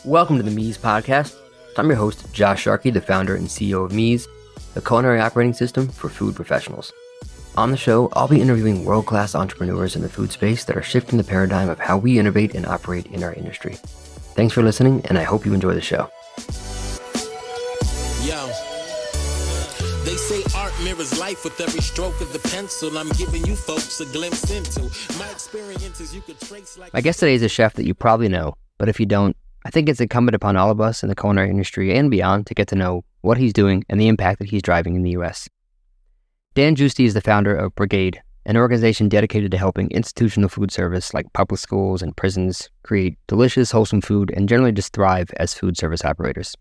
Welcome to the Mies Podcast. I'm your host, Josh Sharkey, the founder and CEO of Mies, the culinary operating system for food professionals. On the show, I'll be interviewing world-class entrepreneurs in the food space that are shifting the paradigm of how we innovate and operate in our industry. Thanks for listening, and I hope you enjoy the show. Yo, they say art mirrors life with every stroke of the pencil. I'm giving you folks a glimpse into my experiences you could trace like... My guest today is a chef that you probably know, but if you don't, I think it's incumbent upon all of us in the culinary industry and beyond to get to know what he's doing and the impact that he's driving in the U.S. Dan Giusti is the founder of Brigaid, an organization dedicated to helping institutional food service like public schools and prisons create delicious, wholesome food and generally just thrive as food service operators.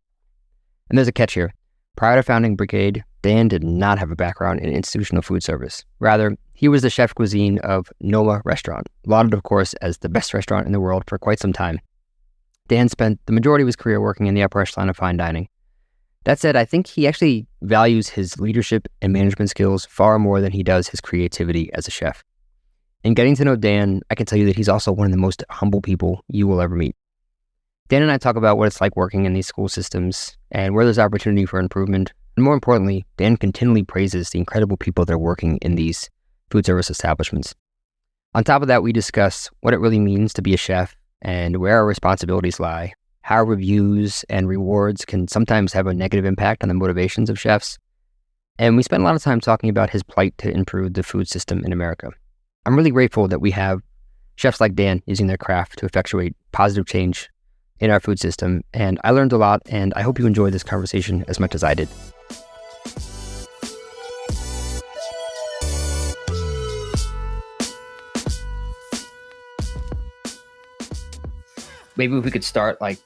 And there's a catch here. Prior to founding Brigaid, Dan did not have a background in institutional food service. Rather, he was the chef de cuisine of NOMA restaurant, lauded, of course, as the best restaurant in the world for quite some time. Dan spent the majority of his career working in the upper echelon of fine dining. That said, I think he actually values his leadership and management skills far more than he does his creativity as a chef. In getting to know Dan, I can tell you that he's also one of the most humble people you will ever meet. Dan and I talk about what it's like working in these school systems and where there's opportunity for improvement. And more importantly, Dan continually praises the incredible people that are working in these food service establishments. On top of that, we discuss what it really means to be a chef and where our responsibilities lie, how reviews and rewards can sometimes have a negative impact on the motivations of chefs. And we spent a lot of time talking about his plight to improve the food system in America. I'm really grateful that we have chefs like Dan using their craft to effectuate positive change in our food system. And I learned a lot, and I hope you enjoyed this conversation as much as I did. Maybe if we could start like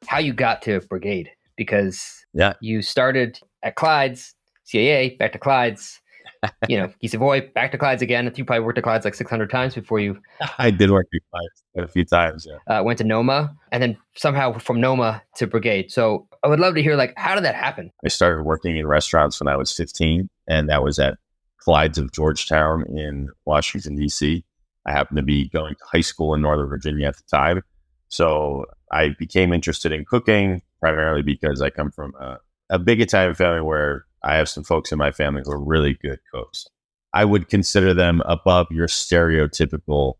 how you got to Brigaid, because you started at Clyde's, CAA, back to Clyde's, Guy Savoy, back to Clyde's again. You probably worked at Clyde's like 600 times before you... I did work at Clyde's a few times, yeah. Went to NOMA, and then somehow from NOMA to Brigaid. So I would love to hear, like, how did that happen? I started working in restaurants when I was 15, and that was at Clyde's of Georgetown in Washington, D.C. I happened to be going to high school in Northern Virginia at the time. So I became interested in cooking primarily because I come from a big Italian family where I have some folks in my family who are really good cooks. I would consider them above your stereotypical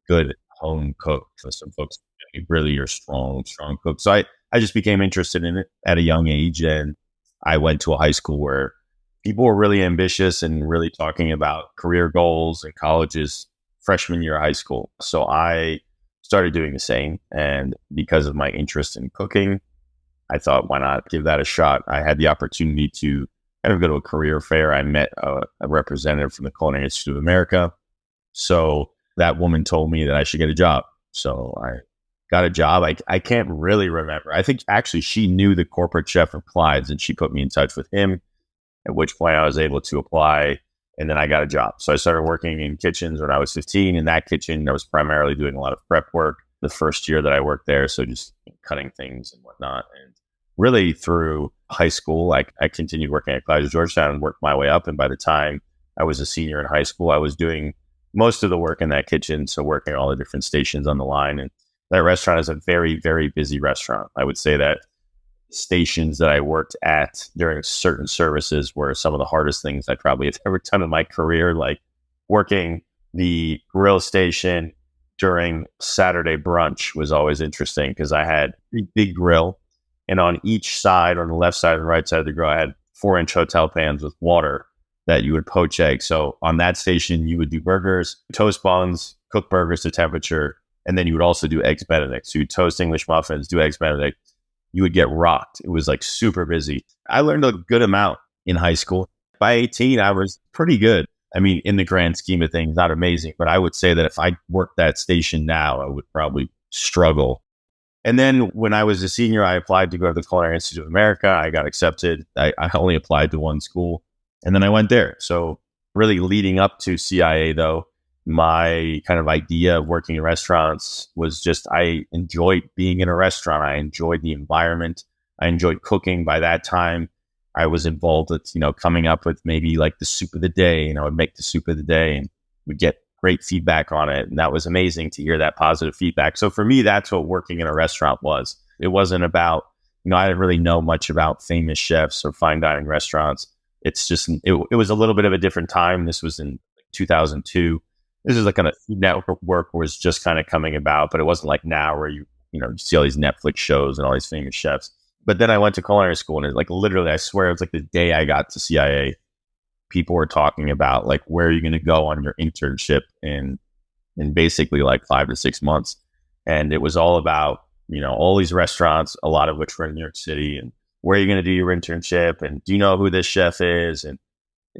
good home cook. So some folks really are strong cooks. So I just became interested in it at a young age. And I went to a high school where people were really ambitious and really talking about career goals and colleges freshman year of high school. So I started doing the same. And because of my interest in cooking, I thought, why not give that a shot? I had the opportunity to kind of go to a career fair. I met a representative from the Culinary Institute of America. So that woman told me that I should get a job. So I got a job. I can't really remember. I think actually she knew the corporate chef of Clyde's and she put me in touch with him, at which point I was able to apply. And then I got a job. So I started working in kitchens when I was 15. In that kitchen, I was primarily doing a lot of prep work the first year that I worked there. So just cutting things and whatnot. And really through high school, I continued working at Clyde's Georgetown and worked my way up. And by the time I was a senior in high school, I was doing most of the work in that kitchen. So working all the different stations on the line. And that restaurant is a very, very busy restaurant. I would say that stations that I worked at during certain services were some of the hardest things I probably have ever done in my career, like working the grill station during Saturday brunch was always interesting because I had a big grill, and on each side, on the left side and the right side of the grill, I had 4-inch hotel pans with water that you would poach eggs. So on that station, you would do burgers, toast buns, cook burgers to temperature, and then you would also do eggs Benedict. So you toast English muffins, do eggs Benedict. You would get rocked. It was like super busy. I learned a good amount in high school. By 18, I was pretty good. I mean, in the grand scheme of things, not amazing, but I would say that if I worked that station now, I would probably struggle. And then when I was a senior, I applied to go to the Culinary Institute of America. I got accepted. I only applied to one school, and then I went there. So really leading up to CIA, though, my kind of idea of working in restaurants was just I enjoyed being in a restaurant. I enjoyed the environment. I enjoyed cooking. By that time, I was involved with, coming up with maybe like the soup of the day. I would make the soup of the day and would get great feedback on it. And that was amazing to hear that positive feedback. So for me, that's what working in a restaurant was. It wasn't about, I didn't really know much about famous chefs or fine dining restaurants. It's just, it was a little bit of a different time. This was in 2002. This is like kind of network was just kind of coming about, but it wasn't like now where you see all these Netflix shows and all these famous chefs. But then I went to culinary school, and like literally, I swear it was like the day I got to CIA, people were talking about like, where are you going to go on your internship in basically like 5 to 6 months. And it was all about, all these restaurants, a lot of which were in New York City, and where are you going to do your internship? And do you know who this chef is? And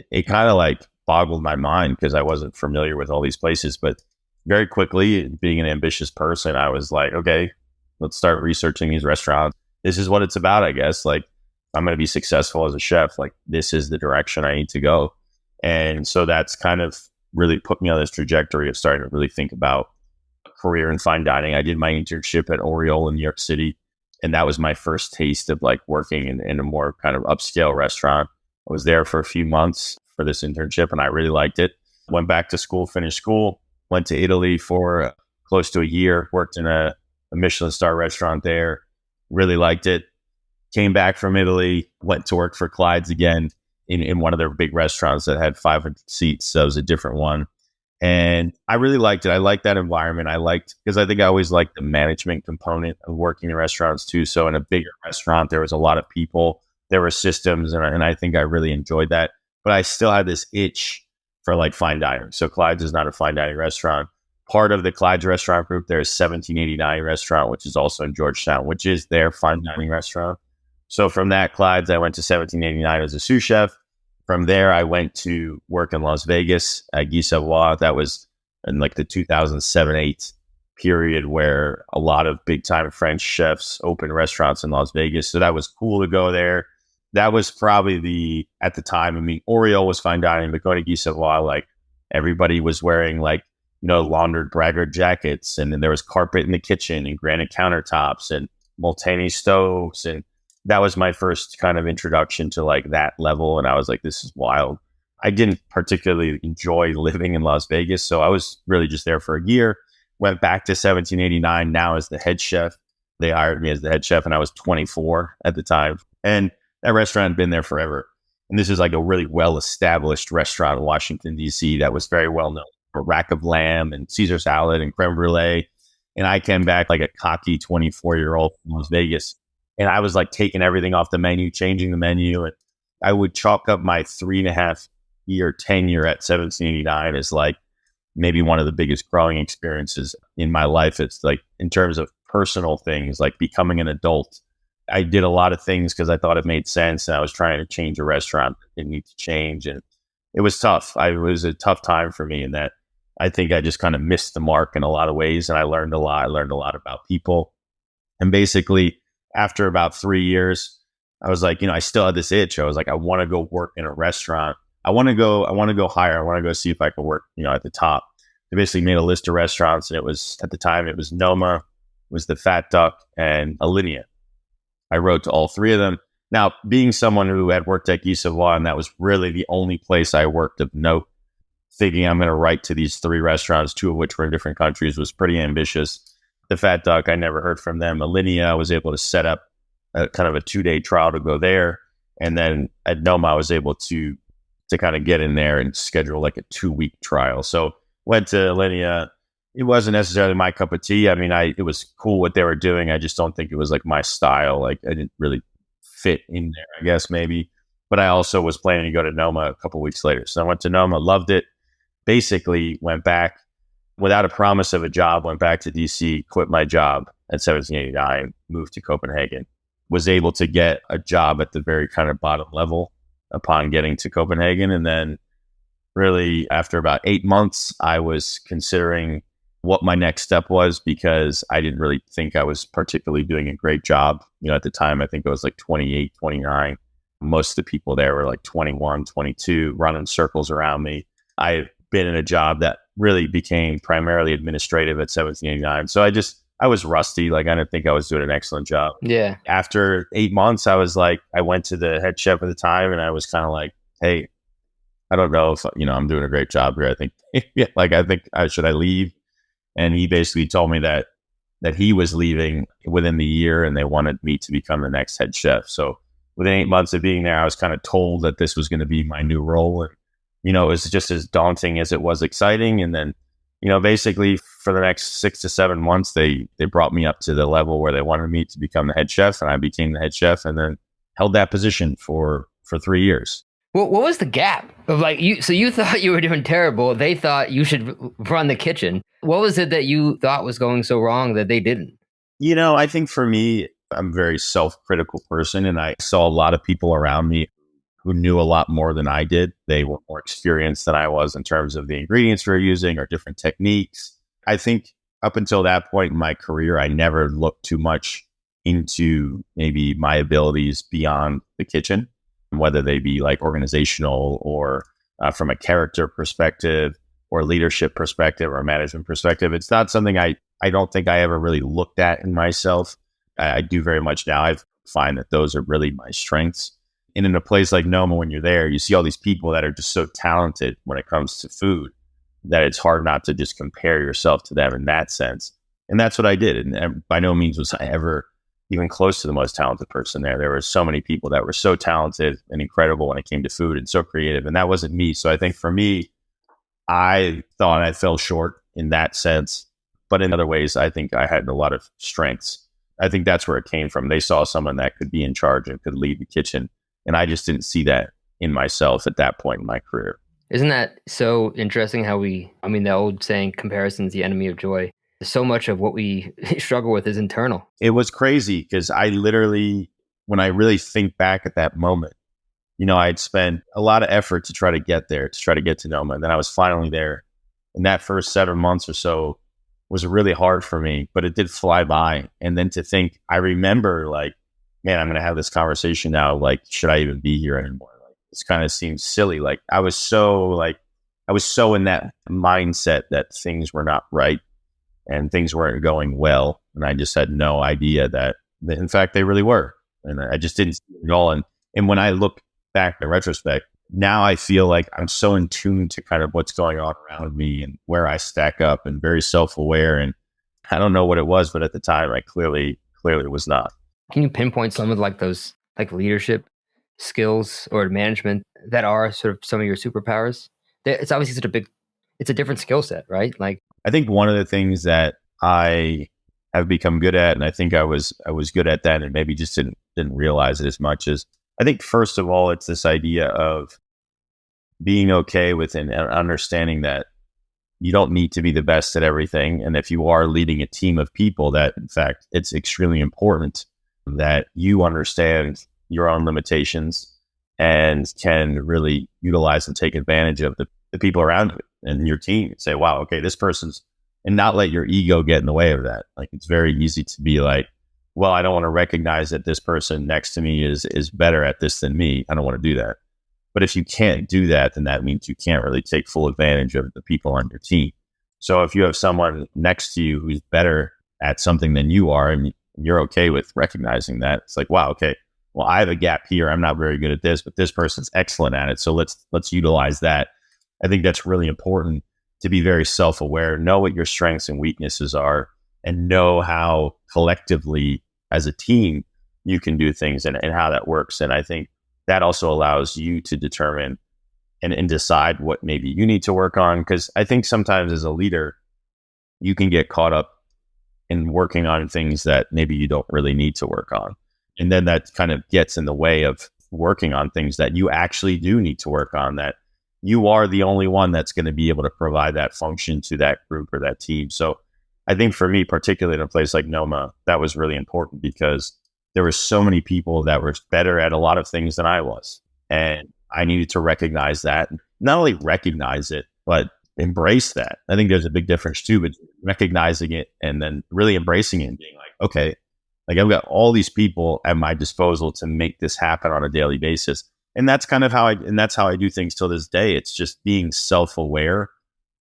it kind of like boggled my mind because I wasn't familiar with all these places. But very quickly, being an ambitious person, I was like, okay, let's start researching these restaurants. This is what it's about, I guess. Like, I'm going to be successful as a chef. Like, this is the direction I need to go. And so that's kind of really put me on this trajectory of starting to really think about a career in fine dining. I did my internship at Oriole in New York City, and that was my first taste of like working in a more kind of upscale restaurant. I was there for a few months for this internship, and I really liked it. Went back to school, finished school, went to Italy for close to a year, worked in a Michelin star restaurant there, really liked it. Came back from Italy, went to work for Clyde's again in one of their big restaurants that had 500 seats. So it was a different one. And I really liked it. I liked that environment. Because I think I always liked the management component of working in restaurants too. So in a bigger restaurant, there was a lot of people, there were systems, and I think I really enjoyed that. But I still had this itch for like fine dining. So Clyde's is not a fine dining restaurant. Part of the Clyde's restaurant group, there's 1789 restaurant, which is also in Georgetown, which is their fine dining restaurant. So from that Clyde's, I went to 1789 as a sous chef. From there, I went to work in Las Vegas at Guy Savoy. That was in like the 2007-8 period where a lot of big time French chefs opened restaurants in Las Vegas. So that was cool to go there. That was probably at the time, Oriole was fine dining, but going to Guy Savoy, like everybody was wearing like, laundered Brigaid jackets, and then there was carpet in the kitchen and granite countertops and Multani stoves. And that was my first kind of introduction to like that level. And I was like, this is wild. I didn't particularly enjoy living in Las Vegas. So I was really just there for a year, went back to 1789 now as the head chef. They hired me as the head chef, and I was 24 at the time. And that restaurant had been there forever. And this is like a really well-established restaurant in Washington, D.C. that was very well known for rack of lamb and Caesar salad and creme brulee. And I came back like a cocky 24-year-old from Las Vegas. And I was like taking everything off the menu, changing the menu. And I would chalk up my 3.5 year tenure at 1789 as like maybe one of the biggest growing experiences in my life. It's like in terms of personal things, like becoming an adult. I did a lot of things because I thought it made sense, and I was trying to change a restaurant that didn't need to change. And it was tough. It was a tough time for me in that I think I just kind of missed the mark in a lot of ways. And I learned a lot. I learned a lot about people. And basically, after about 3 years, I was like, I still had this itch. I was like, I want to go work in a restaurant. I want to go higher. I want to go see if I can work, at the top. I basically made a list of restaurants, and it was, at the time, it was NOMA, it was the Fat Duck, and Alinea. I wrote to all three of them. Now, being someone who had worked at Guy Savoy, and that was really the only place I worked of note, thinking I'm going to write to these three restaurants, two of which were in different countries, was pretty ambitious. The Fat Duck, I never heard from them. Alinea, I was able to set up a kind of a 2-day trial to go there. And then at NOMA, I was able to kind of get in there and schedule like a 2-week trial. So went to Alinea. It wasn't necessarily my cup of tea. It was cool what they were doing. I just don't think it was like my style. Like I didn't really fit in there, I guess maybe. But I also was planning to go to NOMA a couple of weeks later. So I went to NOMA, loved it. Basically went back without a promise of a job, went back to DC, quit my job at 1789, moved to Copenhagen, was able to get a job at the very kind of bottom level upon getting to Copenhagen. And then really after about 8 months, I was considering what my next step was, because I didn't really think I was particularly doing a great job. At the time, I think I was like 28, 29. Most of the people there were like 21, 22, running circles around me. I had been in a job that really became primarily administrative at 1789. So I was rusty. Like I didn't think I was doing an excellent job. Yeah. After 8 months, I was like, I went to the head chef at the time, and I was kind of like, hey, I don't know if, I'm doing a great job here. I think, should I leave? And he basically told me that that he was leaving within the year, and they wanted me to become the next head chef. So within 8 months of being there, I was kind of told that this was going to be my new role. And, it was just as daunting as it was exciting. And then, basically for the next 6 to 7 months, they brought me up to the level where they wanted me to become the head chef, and I became the head chef and then held that position for 3 years. What was the gap of so you thought you were doing terrible. They thought you should run the kitchen. What was it that you thought was going so wrong that they didn't? I think for me, I'm a very self-critical person, and I saw a lot of people around me who knew a lot more than I did. They were more experienced than I was in terms of the ingredients we were using or different techniques. I think up until that point in my career, I never looked too much into maybe my abilities beyond the kitchen, whether they be like organizational or from a character perspective or leadership perspective or management perspective. It's not something I don't think I ever really looked at in myself. I do very much now. I find that those are really my strengths. And in a place like NOMA, when you're there, you see all these people that are just so talented when it comes to food that it's hard not to just compare yourself to them in that sense. And that's what I did. And by no means was I ever even close to the most talented person there. There were so many people that were so talented and incredible when it came to food and so creative. And that wasn't me. So I think for me, I thought I fell short in that sense. But in other ways, I think I had a lot of strengths. I think that's where it came from. They saw someone that could be in charge and could lead the kitchen. And I just didn't see that in myself at that point in my career. Isn't that so interesting how the old saying, comparison's the enemy of joy. So much of what we struggle with is internal. It was crazy because I literally, when I really think back at that moment, I'd spent a lot of effort to try to get there, to try to get to NOMA. And then I was finally there. And that first 7 months or so was really hard for me, but it did fly by. And then to think, I remember man, I'm going to have this conversation now. Should I even be here anymore? This kind of seems silly. I was so in that mindset that things were not right and things weren't going well. And I just had no idea that in fact, they really were. And I just didn't see it at all. And when I look back in retrospect, now I feel like I'm so in tune to kind of what's going on around me and where I stack up and very self-aware. And I don't know what it was, but at the time I clearly was not. Can you pinpoint some of those leadership skills or management that are sort of some of your superpowers? It's obviously it's a different skill set, right? I think one of the things that I have become good at, and I think I was good at that and maybe just didn't realize it as much, is I think first of all, it's this idea of being okay with and understanding that you don't need to be the best at everything. And if you are leading a team of people, that in fact, it's extremely important that you understand your own limitations and can really utilize and take advantage of the people around you and your team and say, wow, okay, this person's, and not let your ego get in the way of that. It's very easy to be well, I don't want to recognize that this person next to me is better at this than me. I don't want to do that. But if you can't do that, then that means you can't really take full advantage of the people on your team. So if you have someone next to you who's better at something than you are, and you're okay with recognizing that, it's wow, okay, well, I have a gap here. I'm not very good at this, but this person's excellent at it. So let's utilize that. I think that's really important to be very self-aware, know what your strengths and weaknesses are, and know how collectively as a team you can do things and how that works. And I think that also allows you to determine and decide what maybe you need to work on. Because I think sometimes as a leader, you can get caught up in working on things that maybe you don't really need to work on. And then that kind of gets in the way of working on things that you actually do need to work on, that you are the only one that's going to be able to provide that function to that group or that team. So I think for me, particularly in a place like NOMA, that was really important because there were so many people that were better at a lot of things than I was. And I needed to recognize that, not only recognize it, but embrace that. I think there's a big difference too, but recognizing it and then really embracing it and being okay, I've got all these people at my disposal to make this happen on a daily basis. And that's kind of how I do things till this day. It's just being self-aware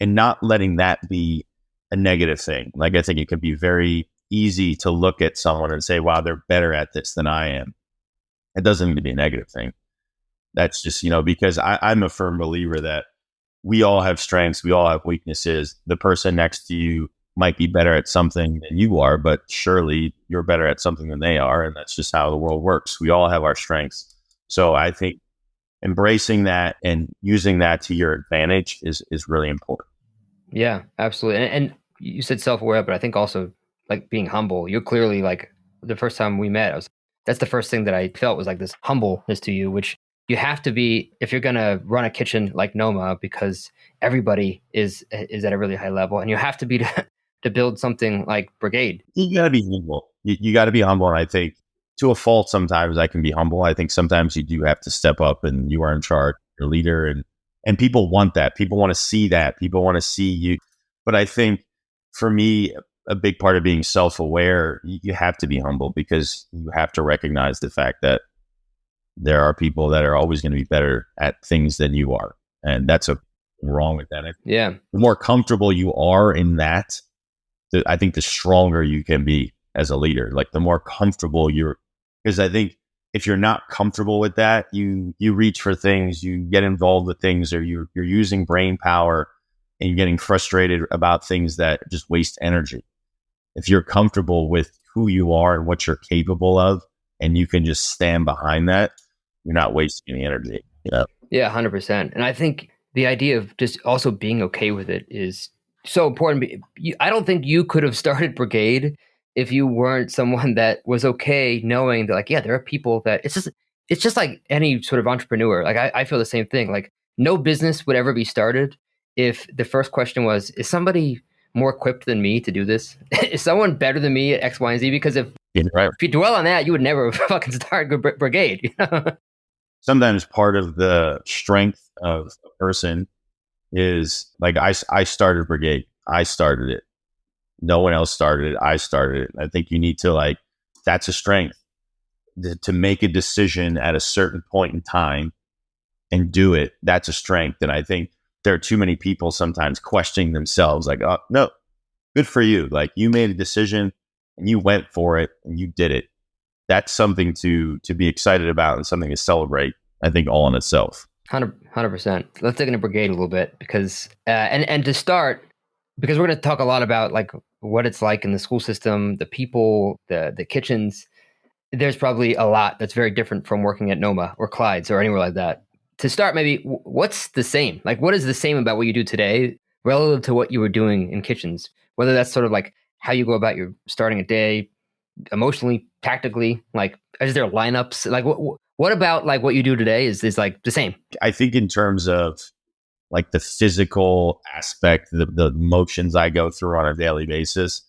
and not letting that be a negative thing. I think it could be very easy to look at someone and say, wow, they're better at this than I am. It doesn't need to be a negative thing. That's just, because I'm a firm believer that we all have strengths. We all have weaknesses. The person next to you might be better at something than you are, but surely you're better at something than they are. And that's just how the world works. We all have our strengths. So I think embracing that and using that to your advantage is really important. Yeah, absolutely. And you said self-aware, but I think also like being humble. You're clearly like the first time we met, that's the first thing that I felt was like this humbleness to you, which you have to be if you're going to run a kitchen like NOMA, because everybody is at a really high level, and you have to be to build something like Brigaid. You got to be humble. You got to be humble. And I think to a fault, sometimes I can be humble. I think sometimes you do have to step up and you are in charge, you're a leader, and people want that. People want to see that. People want to see you. But I think for me, a big part of being self-aware, you have to be humble because you have to recognize the fact that there are people that are always going to be better at things than you are. And that's wrong with that. Yeah. The more comfortable you are in that, I think the stronger you can be as a leader. Like the more comfortable because I think if you're not comfortable with that, you reach for things, you get involved with things, or you're using brain power and you're getting frustrated about things that just waste energy. If you're comfortable with who you are and what you're capable of, and you can just stand behind that, you're not wasting any energy. Yeah, 100%. And I think the idea of just also being okay with it is so important. I don't think you could have started Brigaid if you weren't someone that was okay knowing that, like, yeah, there are people that it's just like any sort of entrepreneur. Like I feel the same thing. Like no business would ever be started if the first question was, is somebody more equipped than me to do this? Is someone better than me at X, Y, and Z? Because if you dwell on that, you would never fucking start Brigaid. You know? Sometimes part of the strength of a person is like, I started Brigaid. I started it. No one else started it. I started it. I think you need to that's a strength to make a decision at a certain point in time and do it. That's a strength. And I think there are too many people sometimes questioning themselves like, oh, no, good for you. Like you made a decision and you went for it and you did it. That's something to be excited about and something to celebrate, I think, all in itself. 100%. Let's dig into Brigaid a little bit because, and to start, because we're going to talk a lot about like what it's like in the school system, the people, the kitchens. There's probably a lot that's very different from working at NOMA or Clyde's or anywhere like that. To start, maybe what's the same? Like, what is the same about what you do today relative to what you were doing in kitchens? Whether that's sort of like how you go about your starting a day, emotionally, tactically, like is there lineups? Like what about like what you do today is like the same? I think in terms of like the physical aspect, the motions I go through on a daily basis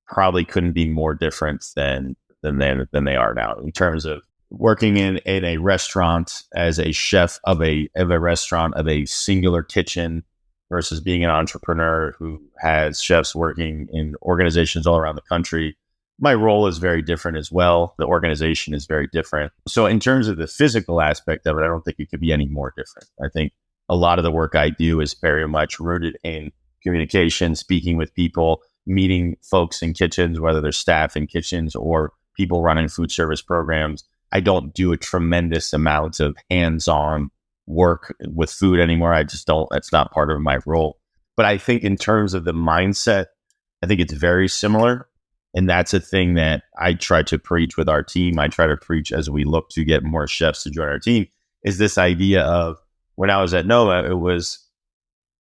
probably couldn't be more different than they are now. In terms of working in a restaurant as a chef of a restaurant of a singular kitchen versus being an entrepreneur who has chefs working in organizations all around the country, my role is very different as well. The organization is very different. So in terms of the physical aspect of it, I don't think it could be any more different. I think a lot of the work I do is very much rooted in communication, speaking with people, meeting folks in kitchens, whether they're staff in kitchens or people running food service programs. I don't do a tremendous amount of hands-on work with food anymore. I just don't, that's not part of my role. But I think in terms of the mindset, I think it's very similar. And that's a thing that I try to preach with our team. I try to preach as we look to get more chefs to join our team, is this idea of when I was at NOMA,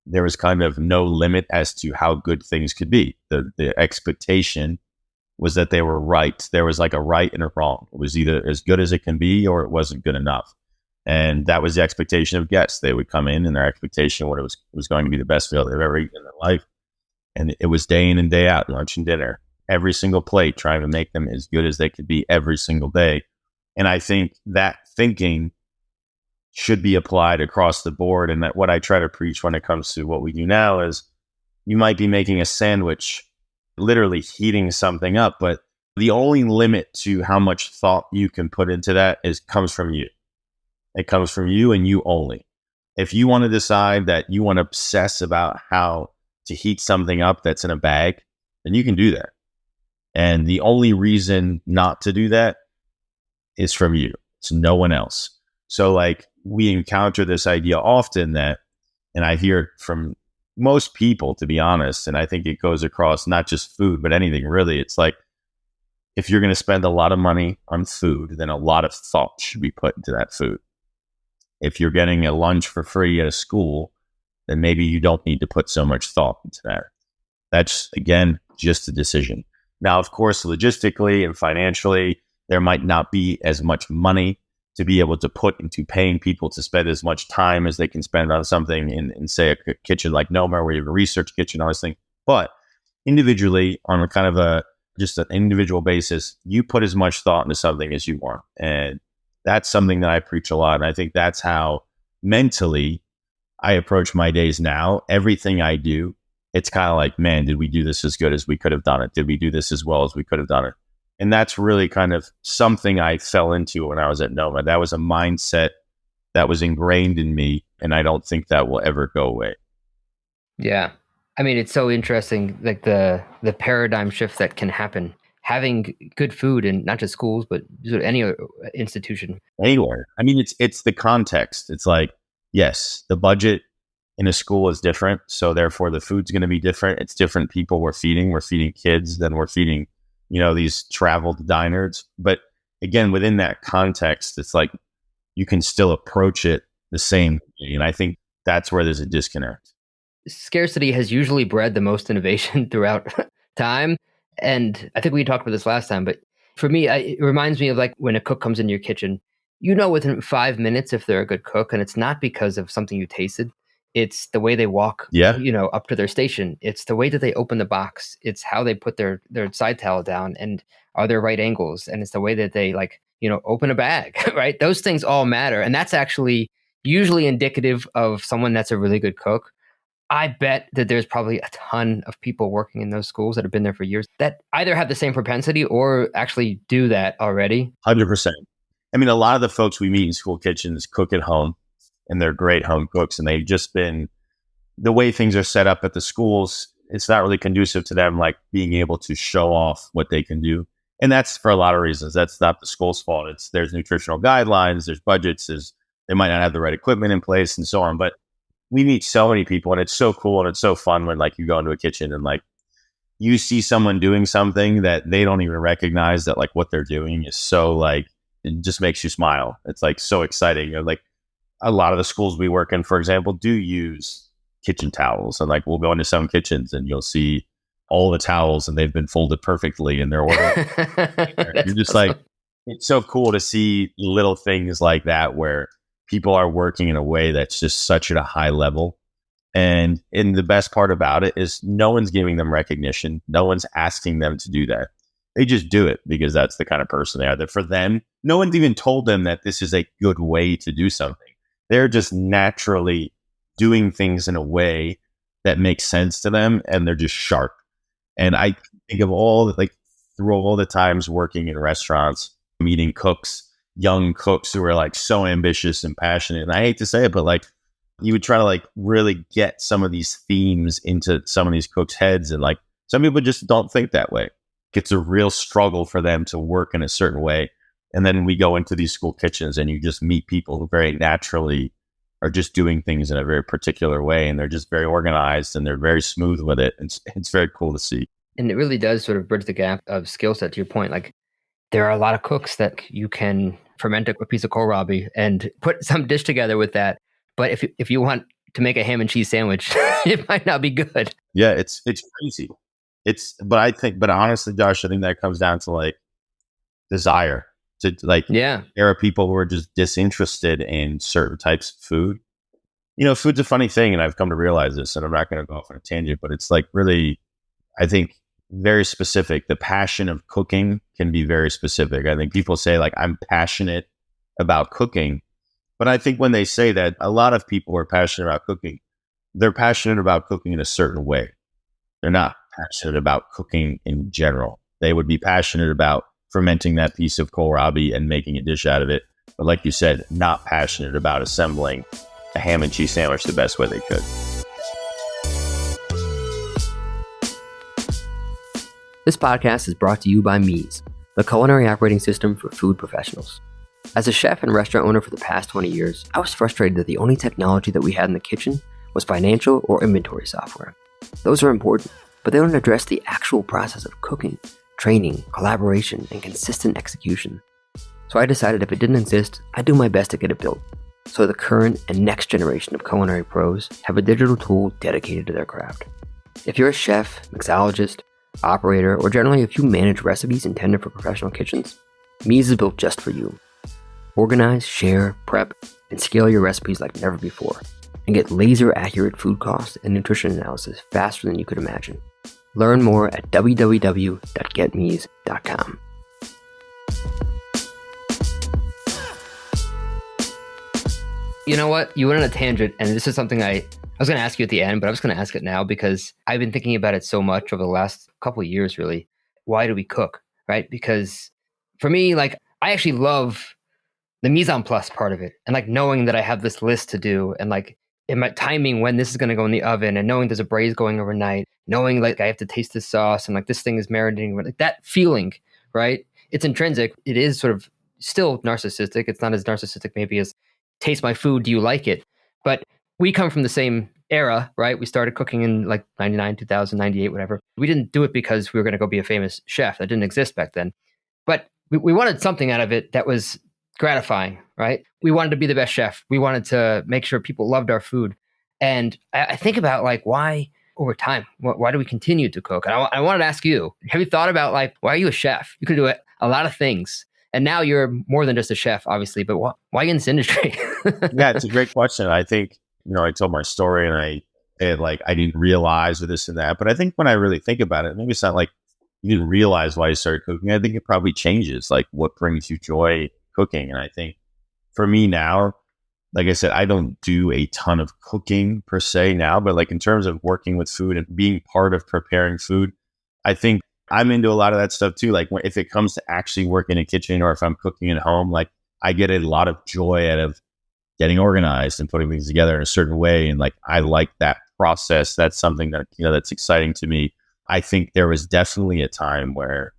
there was kind of no limit as to how good things could be. The expectation was that they were right. There was like a right and a wrong. It was either as good as it can be or it wasn't good enough. And that was the expectation of guests. They would come in and their expectation what it was going to be the best meal they've ever eaten in their life. And it was day in and day out, lunch and dinner, every single plate, trying to make them as good as they could be every single day. And I think that thinking should be applied across the board. And that what I try to preach when it comes to what we do now is you might be making a sandwich, literally heating something up, but the only limit to how much thought you can put into that comes from you. It comes from you and you only. If you want to decide that you want to obsess about how to heat something up that's in a bag, then you can do that. And the only reason not to do that is from you. It's no one else. So like we encounter this idea often that, and I hear it from most people, to be honest, and I think it goes across not just food, but anything really, it's like, if you're going to spend a lot of money on food, then a lot of thought should be put into that food. If you're getting a lunch for free at a school, then maybe you don't need to put so much thought into that. That's, again, just a decision. Now, of course, logistically and financially, there might not be as much money to be able to put into paying people to spend as much time as they can spend on something in say, a kitchen like NOMA, where you have a research kitchen, all this thing. But individually, on a kind of just an individual basis, you put as much thought into something as you want. And that's something that I preach a lot. And I think that's how mentally I approach my days now. Everything I do, it's kind of like, man, did we do this as good as we could have done it? Did we do this as well as we could have done it? And that's really kind of something I fell into when I was at NOMA. That was a mindset that was ingrained in me, and I don't think that will ever go away. Yeah. I mean, it's so interesting, like the paradigm shift that can happen. Having good food in not just schools, but any institution. Anywhere. I mean, it's the context. It's like, yes, the budget in a school is different. So therefore the food's going to be different. It's different people we're feeding. We're feeding kids, then we're feeding, these traveled diners. But again, within that context, it's like you can still approach it the same way. And I think that's where there's a disconnect. Scarcity has usually bred the most innovation throughout time. And I think we talked about this last time, but for me, it reminds me of like when a cook comes into your kitchen, within 5 minutes if they're a good cook, and it's not because of something you tasted. It's the way they walk, up to their station. It's the way that they open the box. It's how they put their side towel down and are there right angles. And it's the way that they open a bag, right? Those things all matter. And that's actually usually indicative of someone that's a really good cook. I bet that there's probably a ton of people working in those schools that have been there for years that either have the same propensity or actually do that already. 100%. I mean, a lot of the folks we meet in school kitchens cook at home, and they're great home cooks, and they've just been, the way things are set up at the schools, it's not really conducive to them like being able to show off what they can do. And that's for a lot of reasons. That's not the school's fault. There's nutritional guidelines, there's budgets, they might not have the right equipment in place and so on. But we meet so many people, and it's so cool and it's so fun when like you go into a kitchen and like you see someone doing something that they don't even recognize that like what they're doing is so like, it just makes you smile. It's like so exciting. Like a lot of the schools we work in, for example, do use kitchen towels, and like we'll go into some kitchens and you'll see all the towels and they've been folded perfectly in their order. You're just awesome. Like, it's so cool to see little things like that where people are working in a way that's just such at a high level. And the best part about it is no one's giving them recognition. No one's asking them to do that. They just do it because that's the kind of person they are. That for them, no one's even told them that this is a good way to do something. They're just naturally doing things in a way that makes sense to them, and they're just sharp. And I think of through all the times working in restaurants, meeting cooks, young cooks who are like so ambitious and passionate. And I hate to say it, but like you would try to like really get some of these themes into some of these cooks' heads. And like some people just don't think that way. It's a real struggle for them to work in a certain way. And then we go into these school kitchens and you just meet people who very naturally are just doing things in a very particular way. And they're just very organized and they're very smooth with it. It's very cool to see. And it really does sort of bridge the gap of skill set, to your point. Like there are a lot of cooks that you can ferment a piece of kohlrabi and put some dish together with that. But if you want to make a ham and cheese sandwich, it might not be good. Yeah, it's crazy. But honestly, Josh, I think that comes down to like desire to like, there are people who are just disinterested in certain types of food. Food's a funny thing, and I've come to realize this, and I'm not going to go off on a tangent, but it's like really, I think, very specific. The passion of cooking can be very specific. I think people say like, I'm passionate about cooking, but I think when they say that, a lot of people are passionate about cooking. They're passionate about cooking in a certain way. They're not passionate about cooking in general. They would be passionate about fermenting that piece of kohlrabi and making a dish out of it. But like you said, not passionate about assembling a ham and cheese sandwich the best way they could. This podcast is brought to you by Mies, the culinary operating system for food professionals. As a chef and restaurant owner for the past 20 years, I was frustrated that the only technology that we had in the kitchen was financial or inventory software. Those are important, but they don't address the actual process of cooking, training, collaboration, and consistent execution. So I decided if it didn't exist, I'd do my best to get it built, so the current and next generation of culinary pros have a digital tool dedicated to their craft. If you're a chef, mixologist, operator, or generally if you manage recipes intended for professional kitchens, Mies is built just for you. Organize, share, prep, and scale your recipes like never before, and get laser-accurate food cost and nutrition analysis faster than you could imagine. Learn more at www.getmies.com. You know what? You went on a tangent, and this is something I was going to ask you at the end, but I was going to ask it now because I've been thinking about it so much over the last couple of years, really. Why do we cook, right? Because for me, like, I actually love the mise en place part of it, and like knowing that I have this list to do, and like in my timing when this is going to go in the oven, and knowing there's a braise going overnight, knowing like I have to taste this sauce, and like this thing is marinating, like that feeling, right? It's intrinsic. It is sort of still narcissistic. It's not as narcissistic maybe as taste my food, do you like it? But we come from the same era, right? We started cooking in like 99, 2000, 98, whatever. We didn't do it because we were going to go be a famous chef. That didn't exist back then. But we wanted something out of it that was gratifying, right? We wanted to be the best chef. We wanted to make sure people loved our food. And I think about like why over time, why do we continue to cook? And I wanted to ask you, have you thought about like, why are you a chef? You could do a lot of things. And now you're more than just a chef, obviously, but why are you in this industry? Yeah, it's a great question. I think, I told my story and I didn't realize this and that. But I think when I really think about it, maybe it's not like you didn't realize why you started cooking. I think it probably changes, like what brings you joy cooking. And I think for me now, like I said, I don't do a ton of cooking per se now, but like in terms of working with food and being part of preparing food, I think I'm into a lot of that stuff too. Like if it comes to actually working in a kitchen or if I'm cooking at home, like I get a lot of joy out of getting organized and putting things together in a certain way. And like, I like that process. That's something that, that's exciting to me. I think there was definitely a time where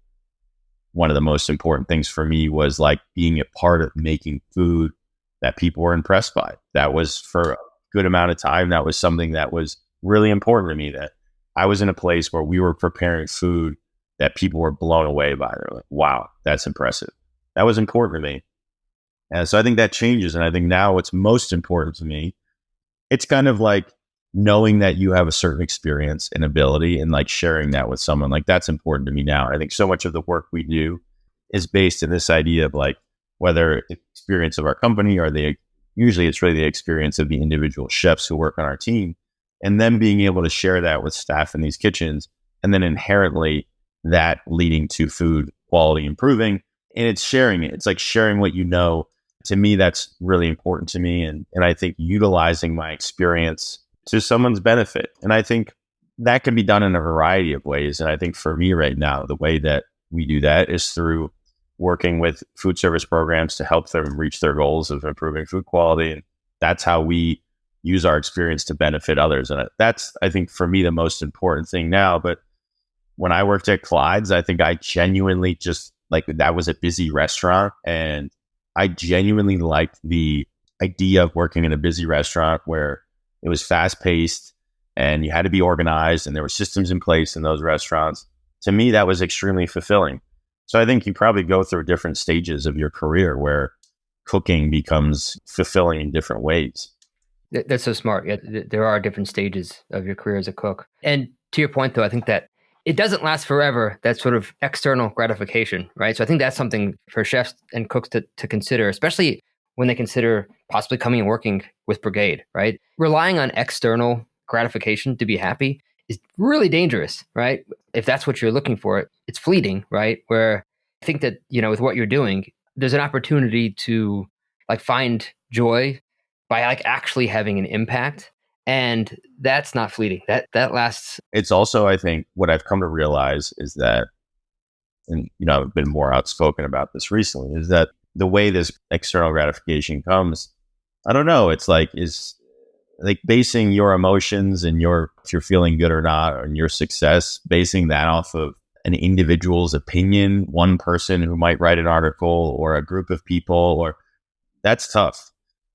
one of the most important things for me was like being a part of making food that people were impressed by. That was for a good amount of time. That was something that was really important to me, that I was in a place where we were preparing food that people were blown away by. They're like, wow, that's impressive. That was important to me. And so I think that changes. And I think now what's most important to me, it's kind of like knowing that you have a certain experience and ability and like sharing that with someone. Like that's important to me now. I think so much of the work we do is based in this idea of like, whether the experience of our company or usually it's really the experience of the individual chefs who work on our team, and then being able to share that with staff in these kitchens, and then inherently that leading to food quality improving. And it's sharing it. It's like sharing what you know. To me, that's really important to me. And I think utilizing my experience to someone's benefit. And I think that can be done in a variety of ways. And I think for me right now, the way that we do that is through working with food service programs to help them reach their goals of improving food quality. And that's how we use our experience to benefit others. And that's, I think, for me, the most important thing now. But when I worked at Clyde's, I think I genuinely just like, that was a busy restaurant. And I genuinely liked the idea of working in a busy restaurant where it was fast paced and you had to be organized and there were systems in place in those restaurants. To me, that was extremely fulfilling. So I think you probably go through different stages of your career where cooking becomes fulfilling in different ways. That's so smart. Yeah, there are different stages of your career as a cook. And to your point, though, I think that it doesn't last forever, that sort of external gratification, right? So I think that's something for chefs and cooks to consider, especially when they consider possibly coming and working with Brigaid, right? Relying on external gratification to be happy is really dangerous, right? If that's what you're looking for, it's fleeting, right? Where I think that, with what you're doing, there's an opportunity to like find joy by like actually having an impact. And that's not fleeting. That lasts. It's also, I think, what I've come to realize is that, and I've been more outspoken about this recently, is that the way this external gratification comes, I don't know. It's like, is like basing your emotions and if you're feeling good or not, and your success, basing that off of an individual's opinion, one person who might write an article or a group of people, or that's tough.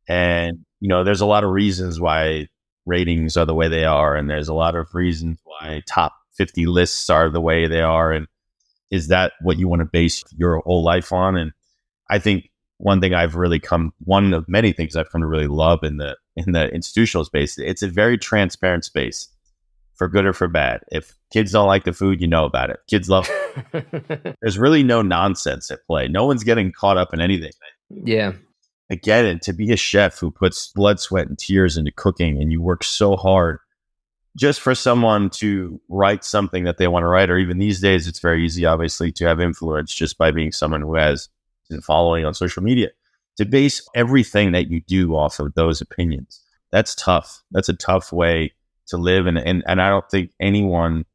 And, there's a lot of reasons why ratings are the way they are, and there's a lot of reasons why top 50 lists are the way they are. And is that what you want to base your whole life on? And I think one of many things I've come to really love in the institutional space, it's a very transparent space, for good or for bad. If kids don't like the food, you know about it. Kids love it. There's really no nonsense at play. No one's getting caught up in anything. Yeah. Again, and to be a chef who puts blood, sweat, and tears into cooking, and you work so hard just for someone to write something that they want to write, or even these days, it's very easy, obviously, to have influence just by being someone who has a following on social media. To base everything that you do off of those opinions, that's tough. That's a tough way to live. And I don't think anyone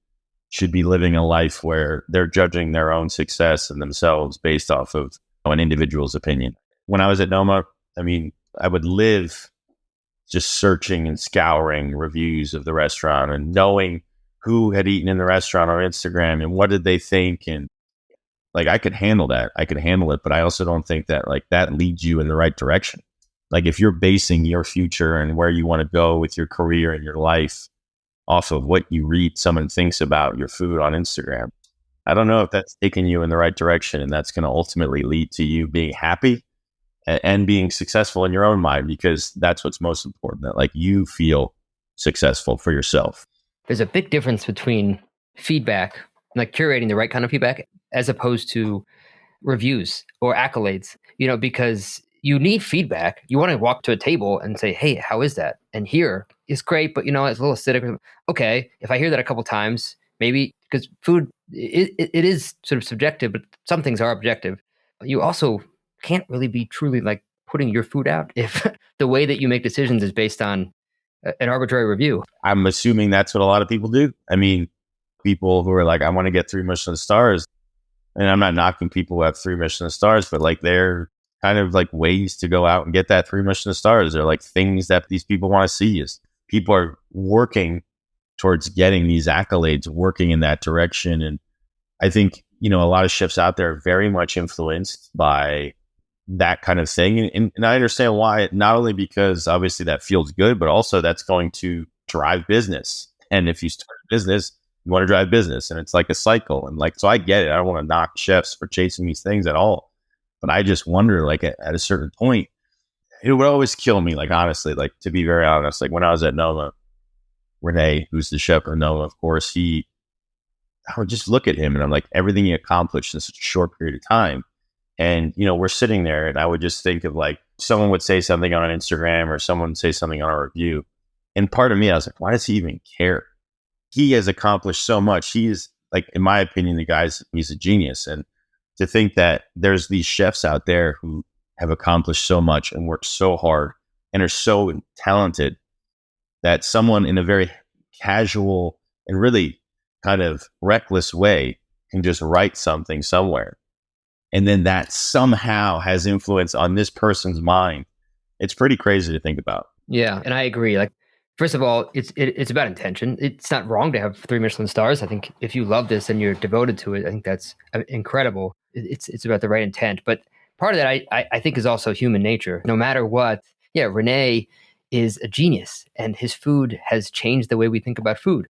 should be living a life where they're judging their own success and themselves based off of an individual's opinion. When I was at NOMA, I mean, I would live just searching and scouring reviews of the restaurant and knowing who had eaten in the restaurant on Instagram and what did they think. And like, I could handle that. I could handle it. But I also don't think that like that leads you in the right direction. Like if you're basing your future and where you want to go with your career and your life off of what you read someone thinks about your food on Instagram, I don't know if that's taking you in the right direction, and that's going to ultimately lead to you being happy and being successful in your own mind, because that's what's most important, that like you feel successful for yourself. There's a big difference between feedback, like curating the right kind of feedback, as opposed to reviews or accolades, because you need feedback. You want to walk to a table and say, hey, how is that? And here is great, but it's a little acidic. Okay, if I hear that a couple times, maybe, because food, it is sort of subjective, but some things are objective. You also can't really be truly like putting your food out if the way that you make decisions is based on an arbitrary review. I'm assuming that's what a lot of people do. I mean, people who are like, I want to get 3 Michelin stars. And I'm not knocking people who have 3 Michelin stars, but like they're kind of like ways to go out and get that 3 Michelin stars. They're like things that these people want to see. Is people are working towards getting these accolades, working in that direction. And I think, a lot of chefs out there are very much influenced by that kind of thing. And I understand why, not only because obviously that feels good, but also that's going to drive business. And if you start a business, you want to drive business, and it's like a cycle. And like, so I get it. I don't want to knock chefs for chasing these things at all. But I just wonder, like at a certain point, it would always kill me. Like, honestly, like to be very honest, like when I was at NOMA, Renee, who's the chef of NOMA, of course, I would just look at him and I'm like, everything he accomplished in such a short period of time. And, we're sitting there and I would just think of like, someone would say something on Instagram or someone would say something on a review. And part of me, I was like, why does he even care? He has accomplished so much. He is, like, in my opinion, he's a genius. And to think that there's these chefs out there who have accomplished so much and worked so hard and are so talented, that someone in a very casual and really kind of reckless way can just write something somewhere. And then that somehow has influence on this person's mind. It's pretty crazy to think about. Yeah, and I agree. Like, first of all, it's about intention. It's not wrong to have 3 Michelin stars. I think if you love this and you're devoted to it, I think that's incredible. It's about the right intent. But part of that, I think, is also human nature. No matter what, Renee is a genius, and his food has changed the way we think about food.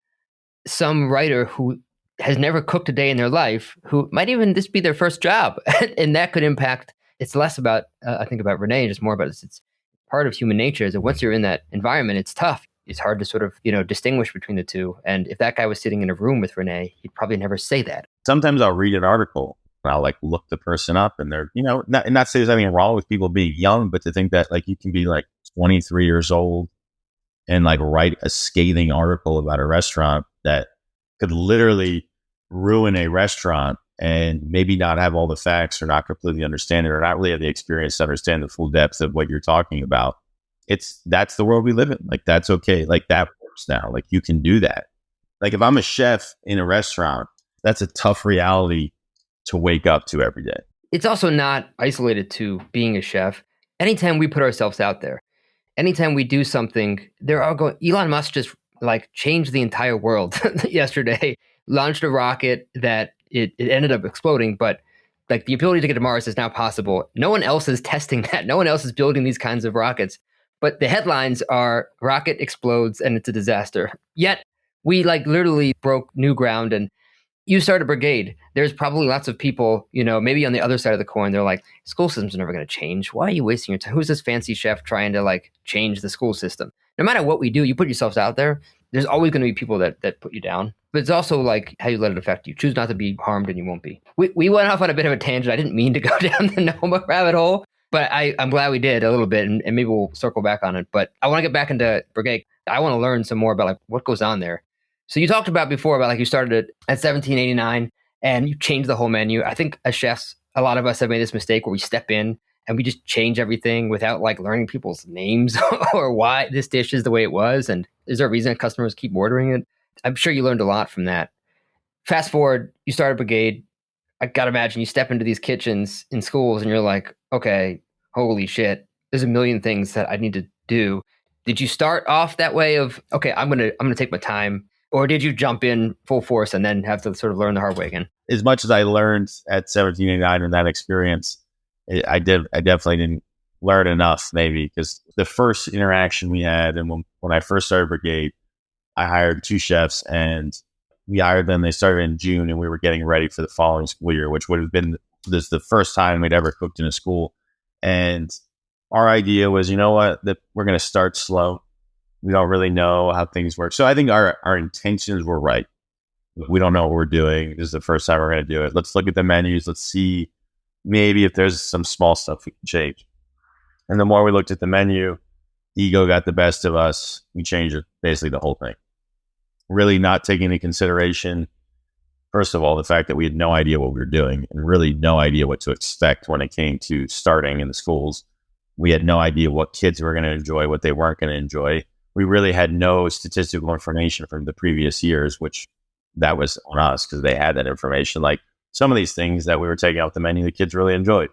Some writer who has never cooked a day in their life, who might even this be their first job, and that could impact. It's less about, I think, about Renee, just more about it's part of human nature. Is that once you're in that environment, it's tough. It's hard to sort of, distinguish between the two. And if that guy was sitting in a room with Renee, he'd probably never say that. Sometimes I'll read an article and I'll like look the person up, and they're, not say there's anything wrong with people being young, but to think that like you can be like 23 years old and like write a scathing article about a restaurant that could literally ruin a restaurant, and maybe not have all the facts or not completely understand it or not really have the experience to understand the full depth of what you're talking about. That's the world we live in. Like, that's okay. Like, that works now. Like, you can do that. Like, if I'm a chef in a restaurant, that's a tough reality to wake up to every day. It's also not isolated to being a chef. Anytime we put ourselves out there, anytime we do something, Elon Musk just like changed the entire world yesterday, launched a rocket that it ended up exploding, but like the ability to get to Mars is now possible. No one else is testing that. No one else is building these kinds of rockets. But the headlines are rocket explodes and it's a disaster. Yet we like literally broke new ground, and you started Brigaid. There's probably lots of people, maybe on the other side of the coin, they're like, school systems are never going to change. Why are you wasting your time? Who's this fancy chef trying to like change the school system? No matter what we do, you put yourselves out there, there's always going to be people that put you down. But it's also like how you let it affect you. Choose not to be harmed and you won't be. We went off on a bit of a tangent. I didn't mean to go down the NOMA rabbit hole, but I'm glad we did a little bit, and maybe we'll circle back on it. But I want to get back into Brigaid. I want to learn some more about like what goes on there. So you talked about before about like you started it at 1789 and you changed the whole menu. I think as chefs, a lot of us have made this mistake where we step in and we just change everything without like learning people's names or why this dish is the way it was. And is there a reason customers keep ordering it? I'm sure you learned a lot from that. Fast forward, you started Brigaid. I got to imagine you step into these kitchens in schools and you're like, okay, holy shit, there's a million things that I need to do. Did you start off that way of, okay, I'm going to take my time? Or did you jump in full force and then have to sort of learn the hard way again? As much as I learned at 1789 in that experience, I definitely didn't learn enough, maybe, because the first interaction we had, and when I first started Brigaid, I hired 2 chefs, and we hired them. They started in June, and we were getting ready for the following school year, which would have been the first time we'd ever cooked in a school. And our idea was, you know what, that we're going to start slow. We don't really know how things work. So I think our intentions were right. We don't know what we're doing. This is the first time we're going to do it. Let's look at the menus. Let's see maybe if there's some small stuff we can change. And the more we looked at the menu, ego got the best of us. We changed it, basically the whole thing. Really not taking into consideration, first of all, the fact that we had no idea what we were doing and really no idea what to expect when it came to starting in the schools. We had no idea what kids were going to enjoy, what they weren't going to enjoy. We really had no statistical information from the previous years, which that was on us because they had that information. Like some of these things that we were taking off the menu, the kids really enjoyed.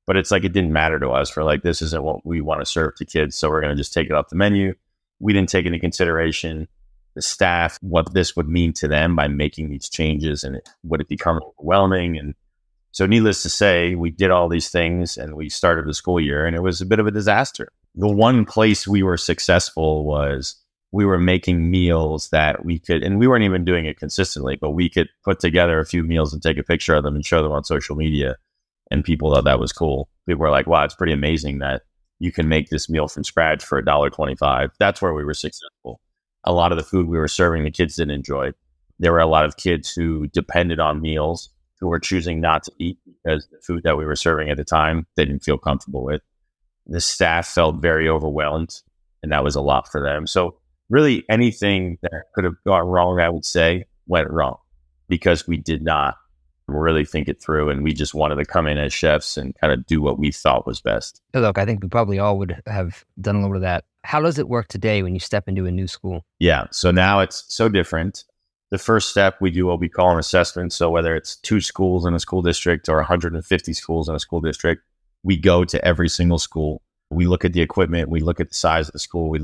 But it's like it didn't matter to us. For like, this isn't what we want to serve to kids, so we're going to just take it off the menu. We didn't take into consideration the staff, what this would mean to them by making these changes, and would it become overwhelming? And so needless to say, we did all these things and we started the school year, and it was a bit of a disaster. The one place we were successful was we were making meals that we could, and we weren't even doing it consistently, but we could put together a few meals and take a picture of them and show them on social media. And people thought that was cool. People were like, wow, it's pretty amazing that you can make this meal from scratch for $1.25. That's where we were successful. A lot of the food we were serving, the kids didn't enjoy. There were a lot of kids who depended on meals, who were choosing not to eat because the food that we were serving at the time, they didn't feel comfortable with. The staff felt very overwhelmed, and that was a lot for them. So really anything that could have gone wrong, I would say, went wrong because we did not really think it through, and we just wanted to come in as chefs and kind of do what we thought was best. Look, I think we probably all would have done a little bit of that. How does it work today when you step into a new school? Yeah, so now it's so different. The first step, we do what we call an assessment. So whether it's 2 schools in a school district or 150 schools in a school district, we go to every single school. We look at the equipment. We look at the size of the school. We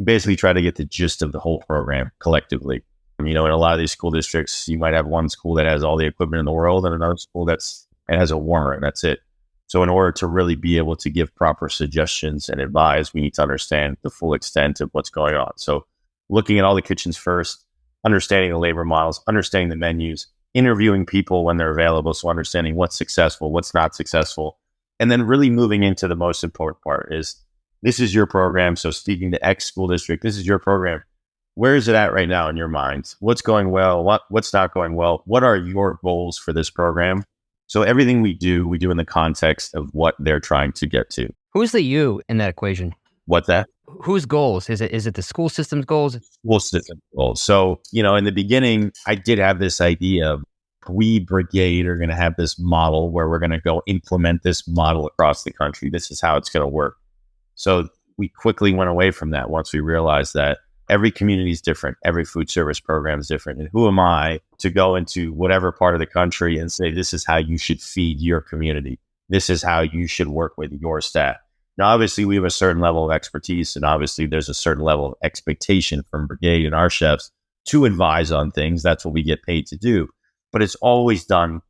basically try to get the gist of the whole program collectively. You know, in a lot of these school districts, you might have one school that has all the equipment in the world and another school it has a warmer, and that's it. So in order to really be able to give proper suggestions and advise, we need to understand the full extent of what's going on. So looking at all the kitchens first, understanding the labor models, understanding the menus, interviewing people when they're available. So understanding what's successful, what's not successful. And then really moving into the most important part is, this is your program. So speaking to X school district, this is your program. Where is it at right now in your mind? What's going well? What's not going well? What are your goals for this program? So everything we do in the context of what they're trying to get to. Who's the you in that equation? What's that? Whose goals? Is it the school system's goals? School system goals. So, you know, in the beginning, I did have this idea of, we Brigaid are going to have this model where we're going to go implement this model across the country. This is how it's going to work. So we quickly went away from that once we realized that every community is different. Every food service program is different. And who am I to go into whatever part of the country and say, this is how you should feed your community. This is how you should work with your staff. Now, obviously, we have a certain level of expertise, and obviously there's a certain level of expectation from Brigaid and our chefs to advise on things. That's what we get paid to do. But it's always done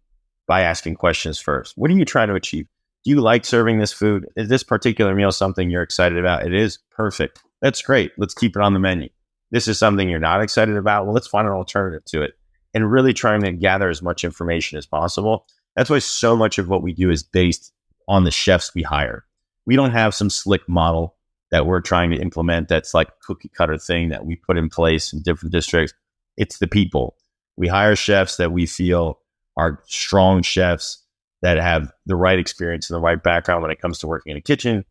by asking questions first. What are you trying to achieve? Do you like serving this food? Is this particular meal something you're excited about? It is perfect. That's great. Let's keep it on the menu. This is something you're not excited about. Well, let's find an alternative to it, and really trying to gather as much information as possible. That's why so much of what we do is based on the chefs we hire. We don't have some slick model that we're trying to implement that's like a cookie cutter thing that we put in place in different districts. It's the people. We hire chefs that we feel are strong chefs that have the right experience and the right background when it comes to working in a kitchen,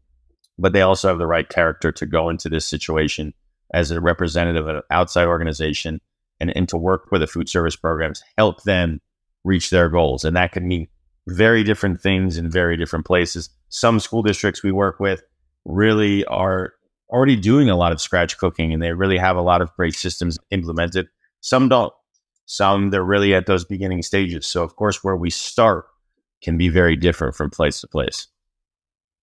but they also have the right character to go into this situation as a representative of an outside organization and to work with the food service programs, help them reach their goals. And that can mean very different things in very different places. Some school districts we work with really are already doing a lot of scratch cooking, and they really have a lot of great systems implemented. Some don't. Some, they're really at those beginning stages. So, of course, where we start can be very different from place to place.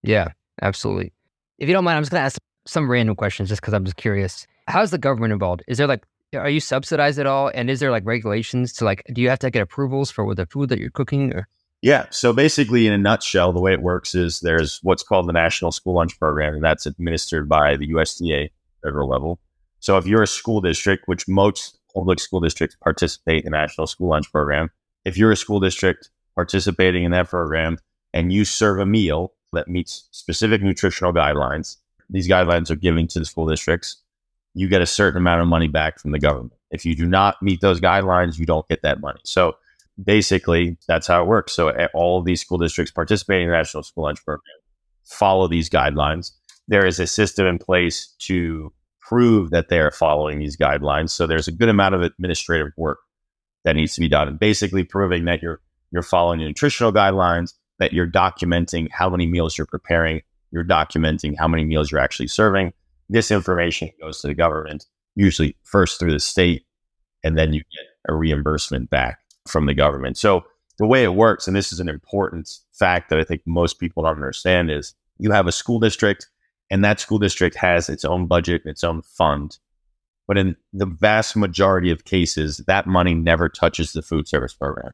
Yeah, absolutely. If you don't mind, I'm just going to ask some random questions just because I'm just curious. How's the government involved? Is there like, are you subsidized at all? And is there like regulations to like, do you have to get approvals for the food that you're cooking? Or? Yeah. So basically, in a nutshell, the way it works is there's what's called the National School Lunch Program, and that's administered by the USDA federal level. So if you're a school district, which most public school districts participate in the National School Lunch Program, if you're a school district participating in that program and you serve a meal that meets specific nutritional guidelines, these guidelines are given to the school districts, you get a certain amount of money back from the government. If you do not meet those guidelines, you don't get that money. So basically, that's how it works. So all of these school districts participating in the National School Lunch Program follow these guidelines. There is a system in place to prove that they are following these guidelines. So there's a good amount of administrative work that needs to be done, and basically proving that you're following the nutritional guidelines, that you're documenting how many meals you're preparing, you're documenting how many meals you're actually serving. This information goes to the government, usually first through the state, and then you get a reimbursement back from the government. So the way it works, and this is an important fact that I think most people don't understand, is you have a school district, and that school district has its own budget and its own fund. But in the vast majority of cases, that money never touches the food service program.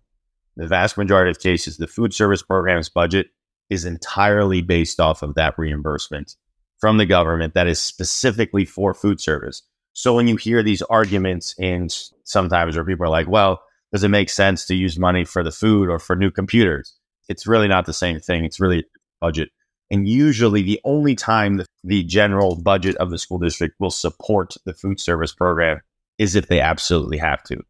The vast majority of cases, the food service program's budget is entirely based off of that reimbursement from the government that is specifically for food service. So when you hear these arguments, and sometimes where people are like, well, does it make sense to use money for the food or for new computers? It's really not the same thing. It's really a budget. And usually the only time the general budget of the school district will support the food service program is if they absolutely have to,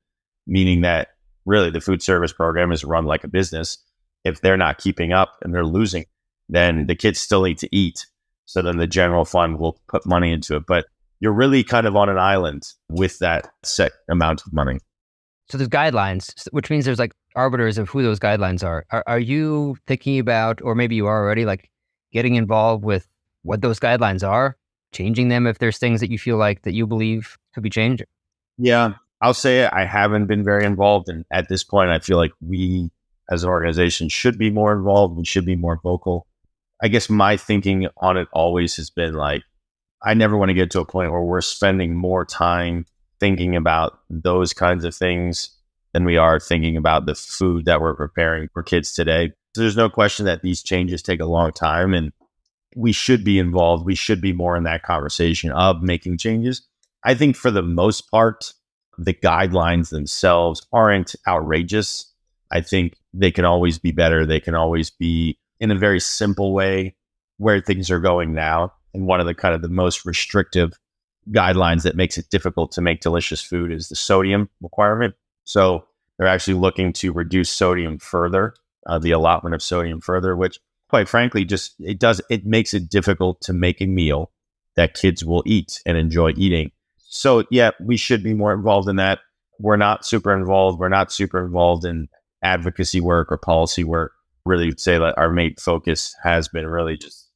meaning that really the food service program is run like a business. If they're not keeping up and they're losing, then the kids still need to eat. So then the general fund will put money into it. But you're really kind of on an island with that set amount of money. So there's guidelines, which means there's like arbiters of who those guidelines are. Are you thinking about, or maybe you are already, like getting involved with what those guidelines are, changing them if there's things that you feel like that you believe could be changed? Yeah, I'll say I haven't been very involved. And at this point, I feel like we as an organization should be more involved. We should be more vocal. I guess my thinking on it always has been like, I never want to get to a point where we're spending more time thinking about those kinds of things than we are thinking about the food that we're preparing for kids today. So there's no question that these changes take a long time, and we should be involved. We should be more in that conversation of making changes. I think for the most part, the guidelines themselves aren't outrageous. I think they can always be better. They can always be in a very simple way where things are going now. And one of the kind of the most restrictive guidelines that makes it difficult to make delicious food is the sodium requirement. So they're actually looking to reduce sodium further, the allotment of sodium further, which quite frankly, it makes it difficult to make a meal that kids will eat and enjoy eating. So yeah, we should be more involved in that. We're not super involved. We're not super involved in advocacy work or policy work. Really would say that our main focus has been really just,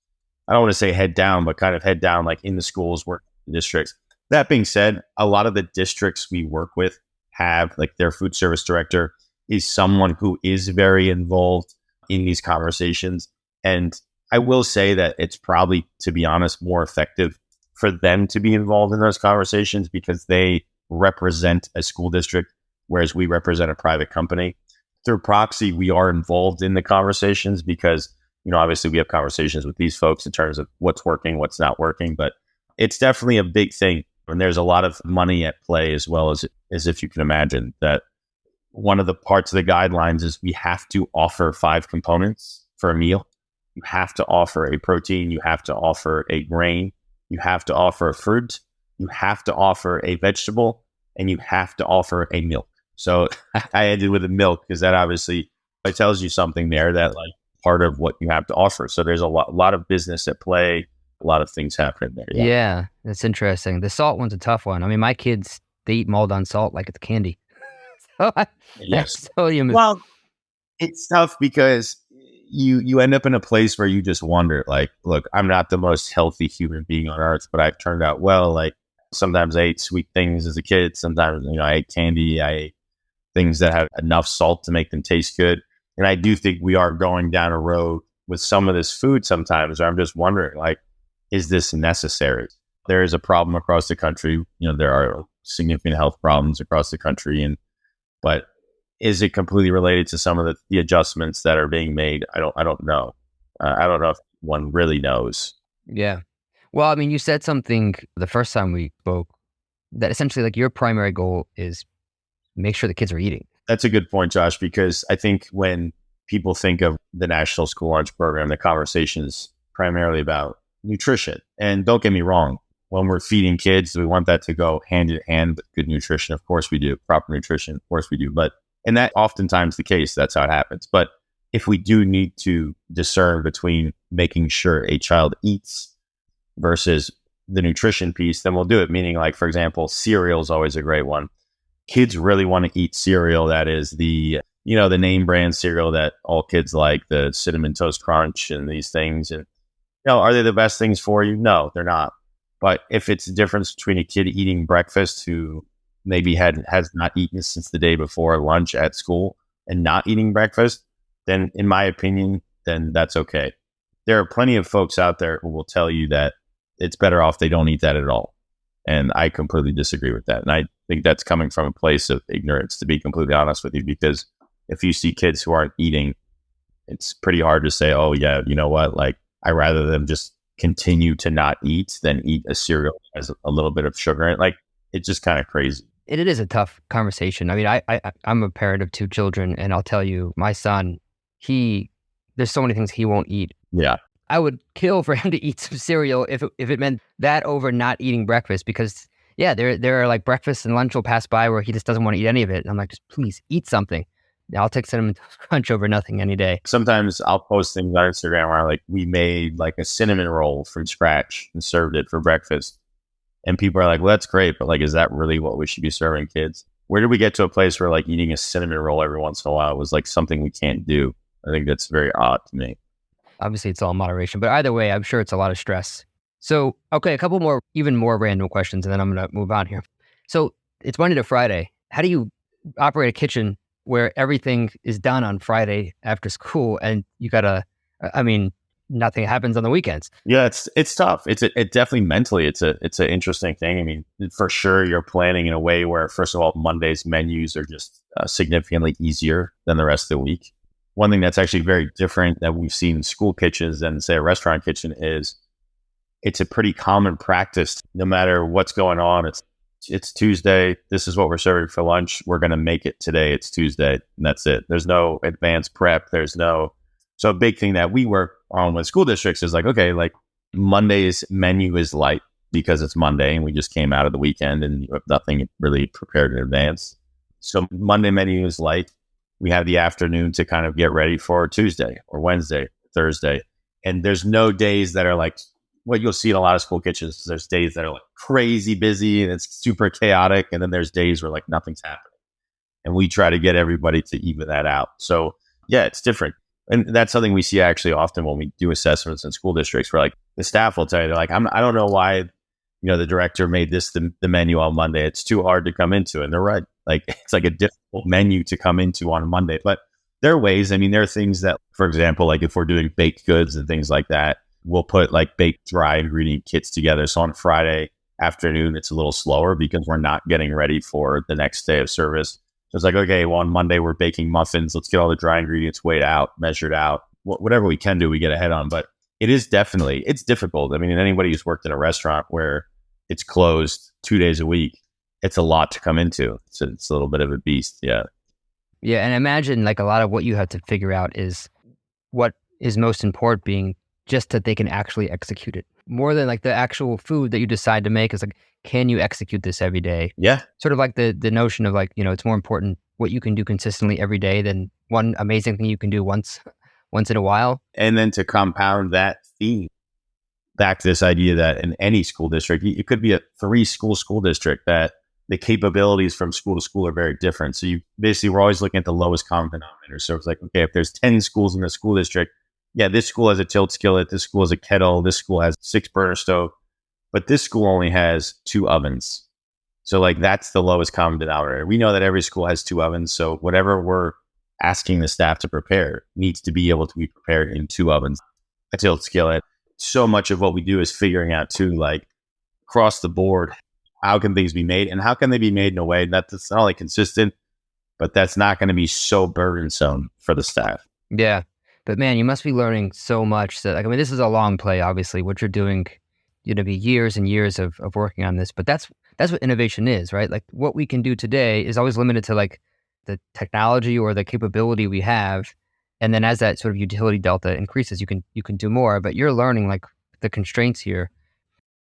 I don't want to say head down, but kind of head down, like in the schools, work in districts. That being said, a lot of the districts we work with have, like, their food service director is someone who is very involved in these conversations. And I will say that it's probably, to be honest, more effective for them to be involved in those conversations because they represent a school district, whereas we represent a private company. Through proxy, we are involved in the conversations because Obviously we have conversations with these folks in terms of what's working, what's not working, but it's definitely a big thing. And there's a lot of money at play as well as if you can imagine that one of the parts of the guidelines is we have to offer 5 components for a meal. You have to offer a protein, you have to offer a grain, you have to offer a fruit, you have to offer a vegetable, and you have to offer a milk. So I ended with a milk because that obviously it tells you something there that like part of what you have to offer. So there's a lot of business at play, a lot of things happening there. Yeah, that's interesting. The salt one's a tough one. I mean, my kids, they eat Maldon salt like it's candy. Yes. Sodium Well, it's tough because you end up in a place where you just wonder, like, look, I'm not the most healthy human being on earth, but I've turned out well. Like sometimes I ate sweet things as a kid. Sometimes, I ate candy. I ate things that have enough salt to make them taste good. And I do think we are going down a road with some of this food sometimes where I'm just wondering, like, is this necessary? There is a problem across the country. There are significant health problems across the country. But is it completely related to some of the adjustments that are being made? I don't know. I don't know if one really knows. Yeah. Well, I mean, you said something the first time we spoke that essentially like your primary goal is make sure the kids are eating. That's a good point, Josh, because I think when people think of the National School Lunch Program, the conversation is primarily about nutrition. And don't get me wrong, when we're feeding kids, we want that to go hand in hand with good nutrition. Of course we do. Proper nutrition, of course we do. And that oftentimes the case, that's how it happens. But if we do need to discern between making sure a child eats versus the nutrition piece, then we'll do it. Meaning, like, for example, cereal is always a great one. Kids really want to eat cereal that is the name brand cereal that all kids like, the Cinnamon Toast Crunch and these things. And, are they the best things for you? No, they're not. But if it's the difference between a kid eating breakfast who maybe has not eaten since the day before lunch at school and not eating breakfast, then in my opinion, then that's okay. There are plenty of folks out there who will tell you that it's better off they don't eat that at all. And I completely disagree with that. And I think that's coming from a place of ignorance, to be completely honest with you, because if you see kids who aren't eating, it's pretty hard to say, oh yeah, you know what? Like, I rather them just continue to not eat than eat a cereal that has a little bit of sugar in it. Like, it's just kind of crazy. It is a tough conversation. I mean, I'm a parent of 2 children, and I'll tell you, my son, there's so many things he won't eat. Yeah. I would kill for him to eat some cereal if it meant that over not eating breakfast, because there are like breakfast and lunch will pass by where he just doesn't want to eat any of it. And I'm like, just please eat something. I'll take Cinnamon Toast Crunch over nothing any day. Sometimes I'll post things on Instagram where like we made like a cinnamon roll from scratch and served it for breakfast. And people are like, well, that's great, but like, is that really what we should be serving kids? Where did we get to a place where like eating a cinnamon roll every once in a while was like something we can't do? I think that's very odd to me. Obviously, it's all in moderation, but either way, I'm sure it's a lot of stress. So, okay, a couple more, even more random questions, and then I'm going to move on here. So it's Monday to Friday. How do you operate a kitchen where everything is done on Friday after school and you nothing happens on the weekends? Yeah, it's tough. It definitely mentally, it's an interesting thing. I mean, for sure, you're planning in a way where, first of all, Monday's menus are just significantly easier than the rest of the week. One thing that's actually very different that we've seen in school kitchens than, say, a restaurant kitchen is it's a pretty common practice. No matter what's going on, it's Tuesday. This is what we're serving for lunch. We're going to make it today. It's Tuesday, and that's it. There's no advanced prep. So a big thing that we work on with school districts is like, okay, like Monday's menu is light because it's Monday and we just came out of the weekend and you have nothing really prepared in advance. So Monday menu is light. We have the afternoon to kind of get ready for Tuesday or Wednesday, Thursday. And there's no days that are like what you'll see in a lot of school kitchens. There's days that are like crazy busy and it's super chaotic. And then there's days where like nothing's happening. And we try to get everybody to even that out. So yeah, it's different. And that's something we see actually often when we do assessments in school districts where like the staff will tell you, they're like, I don't know why, the director made this the menu on Monday. It's too hard to come into. And they're right. Like it's like a difficult menu to come into on a Monday. But there are ways. I mean, there are things that, for example, like if we're doing baked goods and things like that, we'll put like baked dry ingredient kits together. So on Friday afternoon, it's a little slower because we're not getting ready for the next day of service. So it's like, okay, well, on Monday, we're baking muffins. Let's get all the dry ingredients weighed out, measured out, whatever we can do, we get ahead on. But it's difficult. I mean, anybody who's worked in a restaurant where it's closed 2 days a week, it's a lot to come into. It's a little bit of a beast. Yeah. Yeah. And imagine like a lot of what you have to figure out is what is most important being just that they can actually execute it more than like the actual food that you decide to make is like, can you execute this every day? Yeah. Sort of like the notion of like, it's more important what you can do consistently every day than one amazing thing you can do once in a while. And then to compound that theme, back to this idea that in any school district, it could be a 3-school district that the capabilities from school to school are very different. So we're always looking at the lowest common denominator. So it's like, okay, if there's 10 schools in the school district, yeah, this school has a tilt skillet, this school has a kettle, this school has 6 burner stove, but this school only has 2 ovens. So like that's the lowest common denominator. We know that every school has 2 ovens. So whatever we're asking the staff to prepare needs to be able to be prepared in 2 ovens, a tilt skillet. So much of what we do is figuring out too, like across the board, how can things be made and how can they be made in a way that's not only consistent, but that's not going to be so burdensome for the staff. Yeah. But man, you must be learning so much that, like, I mean, this is a long play, obviously, what you're doing, be years and years of working on this, but that's what innovation is, right? Like what we can do today is always limited to like the technology or the capability we have. And then as that sort of utility delta increases, you can do more, but you're learning like the constraints here.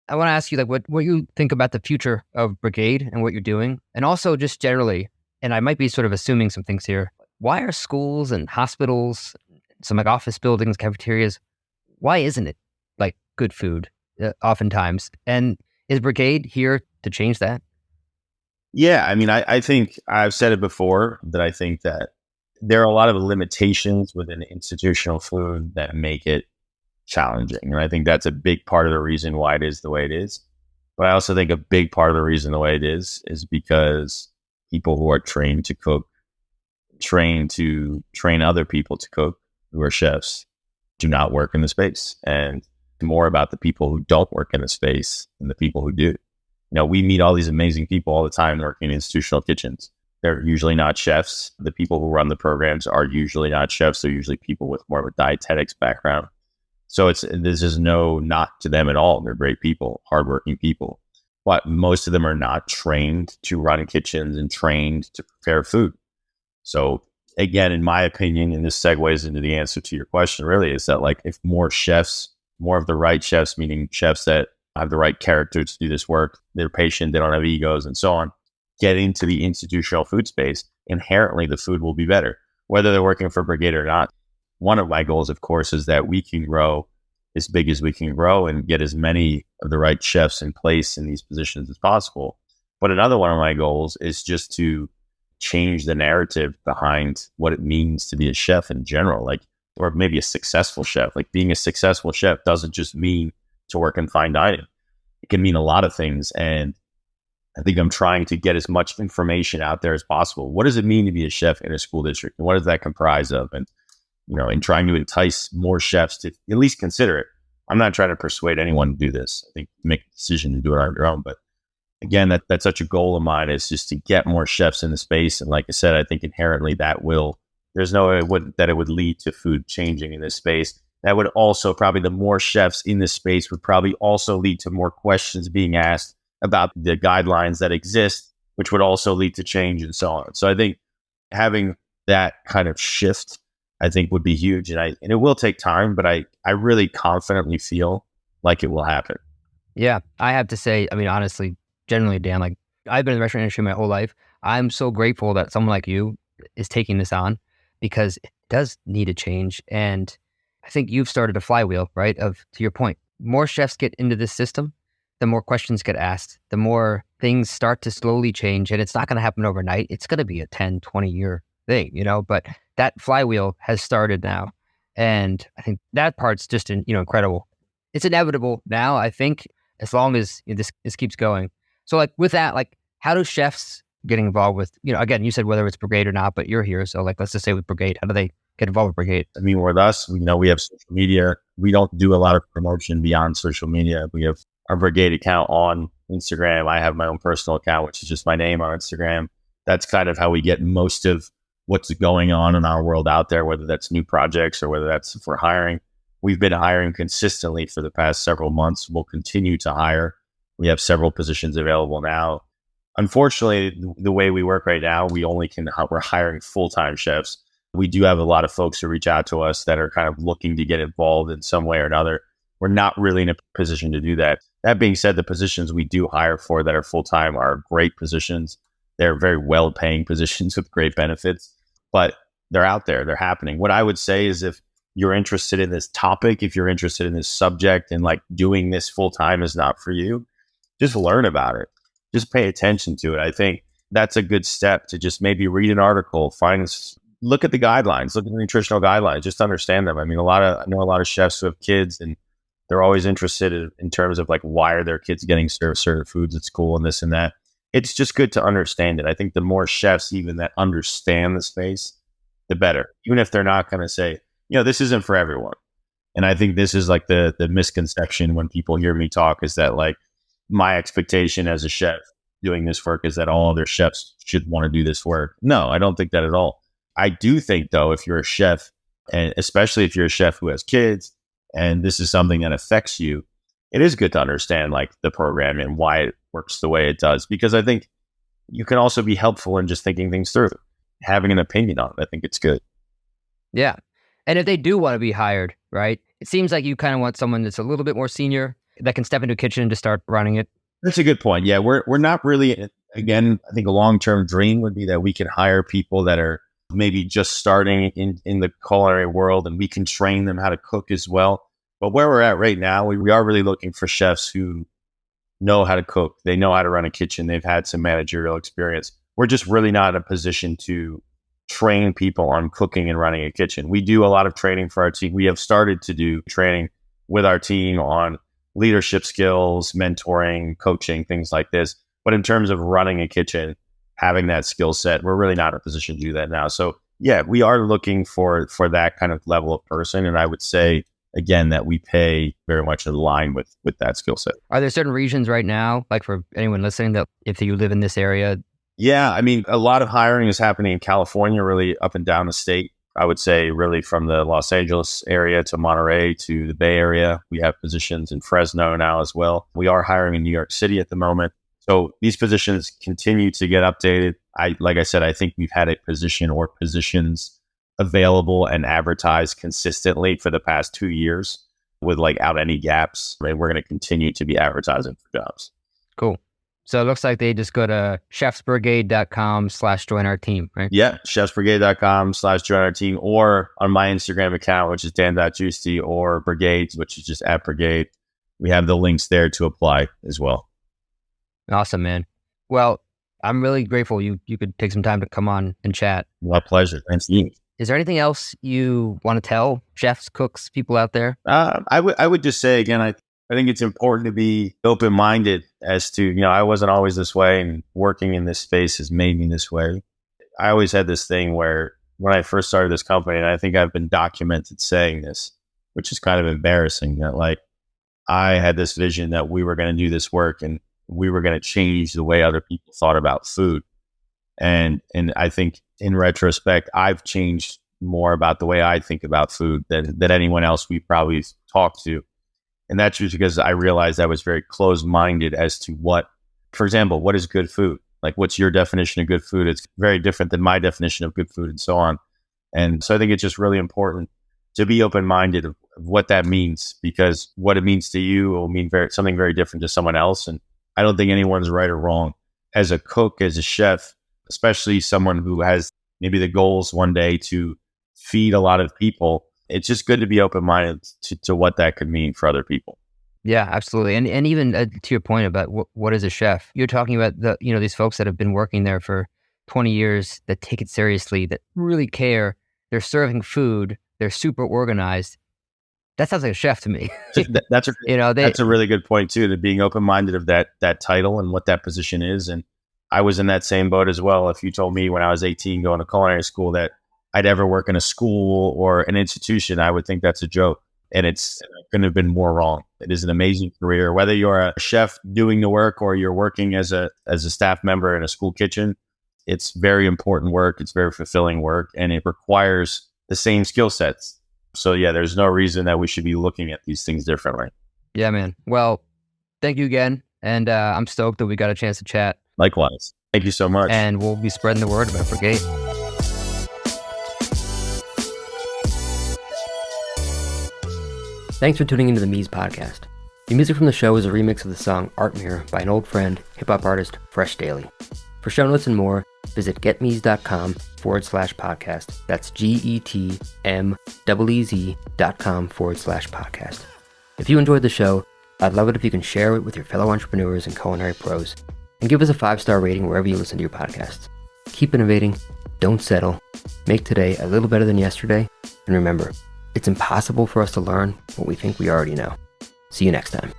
I want to ask you like what you think about the future of Brigaid and what you're doing, and also just generally, and I might be sort of assuming some things here. Why are schools and hospitals, some like office buildings, cafeterias, why isn't it like good food oftentimes? And is Brigaid here to change that? Yeah, I mean, I think I've said it before that I think that there are a lot of limitations within institutional food that make it challenging. And I think that's a big part of the reason why it is the way it is. But I also think a big part of the reason the way it is because people who are trained to cook, trained to train other people to cook, who are chefs, do not work in the space. And more about the people who don't work in the space than the people who do. We meet all these amazing people all the time working in institutional kitchens. They're usually not chefs. The people who run the programs are usually not chefs. They're usually people with more of a dietetics background. So this is no knock to them at all. They're great people, hardworking people. But most of them are not trained to run kitchens and trained to prepare food. So again, in my opinion, and this segues into the answer to your question really, is that like if more chefs, more of the right chefs, meaning chefs that have the right character to do this work, they're patient, they don't have egos and so on, get into the institutional food space, inherently the food will be better, whether they're working for Brigaid or not. One of my goals, of course, is that we can grow as big as we can grow and get as many of the right chefs in place in these positions as possible. But another one of my goals is just to change the narrative behind what it means to be a chef in general, like, or maybe a successful chef. Like being a successful chef doesn't just mean to work in fine dining. It can mean a lot of things. And I think I'm trying to get as much information out there as possible. What does it mean to be a chef in a school district? And what does that comprise of? And, and trying to entice more chefs to at least consider it. I'm not trying to persuade anyone to do this. I think make a decision to do it on your own. But again, that's such a goal of mine, is just to get more chefs in the space. And like I said, I think inherently there's no way that it would lead to food changing in this space. That would also probably, the more chefs in this space would probably also lead to more questions being asked about the guidelines that exist, which would also lead to change and so on. So I think having that kind of shift, I think would be huge. And it will take time, but I really confidently feel like it will happen. Yeah. I have to say, I mean, honestly, generally, Dan, like I've been in the restaurant industry my whole life. I'm so grateful that someone like you is taking this on, because it does need a change. And I think you've started a flywheel, right? To your point, more chefs get into this system, the more questions get asked, the more things start to slowly change. And it's not going to happen overnight. It's going to be a 10, 20-year thing, but that flywheel has started now. And I think that part's just, incredible. It's inevitable now, I think, as long as this keeps going. So like with that, like how do chefs getting involved with, again, you said whether it's Brigaid or not, but you're here. So like, let's just say with Brigaid, how do they get involved with Brigaid? I mean, with us, we have social media. We don't do a lot of promotion beyond social media. We have our Brigaid account on Instagram. I have my own personal account, which is just my name on Instagram. That's kind of how we get most of what's going on in our world out there, whether that's new projects or whether that's if we're hiring. We've been hiring consistently for the past several months. We'll continue to hire. We have several positions available now. Unfortunately, the way we work right now, we're hiring full-time chefs. We do have a lot of folks who reach out to us that are kind of looking to get involved in some way or another. We're not really in a position to do that. That being said, the positions we do hire for that are full-time are great positions. They're very well-paying positions with great benefits, but they're out there. They're happening. What I would say is if you're interested in this topic, if you're interested in this subject and like doing this full-time is not for you, just learn about it. Just pay attention to it. I think that's a good step to just maybe read an article, look at the guidelines, look at the nutritional guidelines, just understand them. I mean, I know a lot of chefs who have kids and they're always interested in terms of like, why are their kids getting served certain foods at school and this and that. It's just good to understand it. I think the more chefs even that understand the space, the better. Even if they're not going to say, this isn't for everyone. And I think this is like the misconception when people hear me talk is that like my expectation as a chef doing this work is that all other chefs should want to do this work. No, I don't think that at all. I do think though, if you're a chef, and especially if you're a chef who has kids and this is something that affects you, it is good to understand like the program and why it works the way it does, because I think you can also be helpful in just thinking things through, having an opinion on it. I think it's good. Yeah. And if they do want to be hired, right, it seems like you kind of want someone that's a little bit more senior that can step into a kitchen to start running it. That's a good point. Yeah, we're not really, again, I think a long-term dream would be that we can hire people that are maybe just starting in the culinary world and we can train them how to cook as well. But where we're at right now, we are really looking for chefs who know how to cook. They know how to run a kitchen. They've had some managerial experience. We're just really not in a position to train people on cooking and running a kitchen. We do a lot of training for our team. We have started to do training with our team on leadership skills, mentoring, coaching, things like this. But in terms of running a kitchen, having that skill set, we're really not in a position to do that now. So yeah, we are looking for that kind of level of person. And I would say, again, that we pay very much in line with that skill set. Are there certain regions right now, like for anyone listening, that if you live in this area? Yeah, I mean, a lot of hiring is happening in California, really up and down the state. I would say really from the Los Angeles area to Monterey to the Bay Area. We have positions in Fresno now as well. We are hiring in New York City at the moment. So these positions continue to get updated. Like I said, I think we've had a position or positions available and advertised consistently for the past 2 years without any gaps. Right? We're going to continue to be advertising for jobs. Cool. So it looks like they just go to chefsbrigade.com/join our team, right? Yeah, chefsbrigade.com/join our team, or on my Instagram account, which is dan.giusti, or Brigaid, which is just @Brigaid. We have the links there to apply as well. Awesome, man. Well, I'm really grateful you could take some time to come on and chat. My pleasure. Thanks to you. Is there anything else you want to tell chefs, cooks, people out there? I would just say, again, I think it's important to be open-minded as to, I wasn't always this way, and working in this space has made me this way. I always had this thing where when I first started this company, and I think I've been documented saying this, which is kind of embarrassing, that like I had this vision that we were going to do this work and we were going to change the way other people thought about food. And I think in retrospect, I've changed more about the way I think about food than anyone else we probably talked to. And that's just because I realized I was very closed-minded as to what, for example, what is good food? Like, what's your definition of good food? It's very different than my definition of good food and so on. And so I think it's just really important to be open-minded of what that means, because what it means to you will mean something very different to someone else. And I don't think anyone's right or wrong. As a cook, as a chef, especially someone who has maybe the goals one day to feed a lot of people, it's just good to be open-minded to what that could mean for other people. Yeah, absolutely. And even to your point about what is a chef, you're talking about these folks that have been working there for 20 years, that take it seriously, that really care. They're serving food. They're super organized. That sounds like a chef to me. That's a really good point too, to being open-minded of that title and what that position is. And I was in that same boat as well. If you told me when I was 18 going to culinary school that I'd ever work in a school or an institution, I would think that's a joke. And I couldn't have been more wrong. It is an amazing career. Whether you're a chef doing the work or you're working as a staff member in a school kitchen, It's very important work. It's very fulfilling work, and it requires the same skill sets. So yeah, there's no reason that we should be looking at these things differently. Yeah, man. Well, thank you again. And I'm stoked that we got a chance to chat. Likewise. Thank you so much. And we'll be spreading the word about Brigaid. Thanks for tuning into the Mies podcast. The music from the show is a remix of the song Art Mirror by an old friend, hip-hop artist Fresh Daily. For show notes and more, visit getmees.com/podcast. That's GETMEEZ.com/podcast. If you enjoyed the show, I'd love it if you can share it with your fellow entrepreneurs and culinary pros, and give us a 5-star rating wherever you listen to your podcasts. Keep innovating, don't settle, make today a little better than yesterday, and remember, it's impossible for us to learn what we think we already know. See you next time.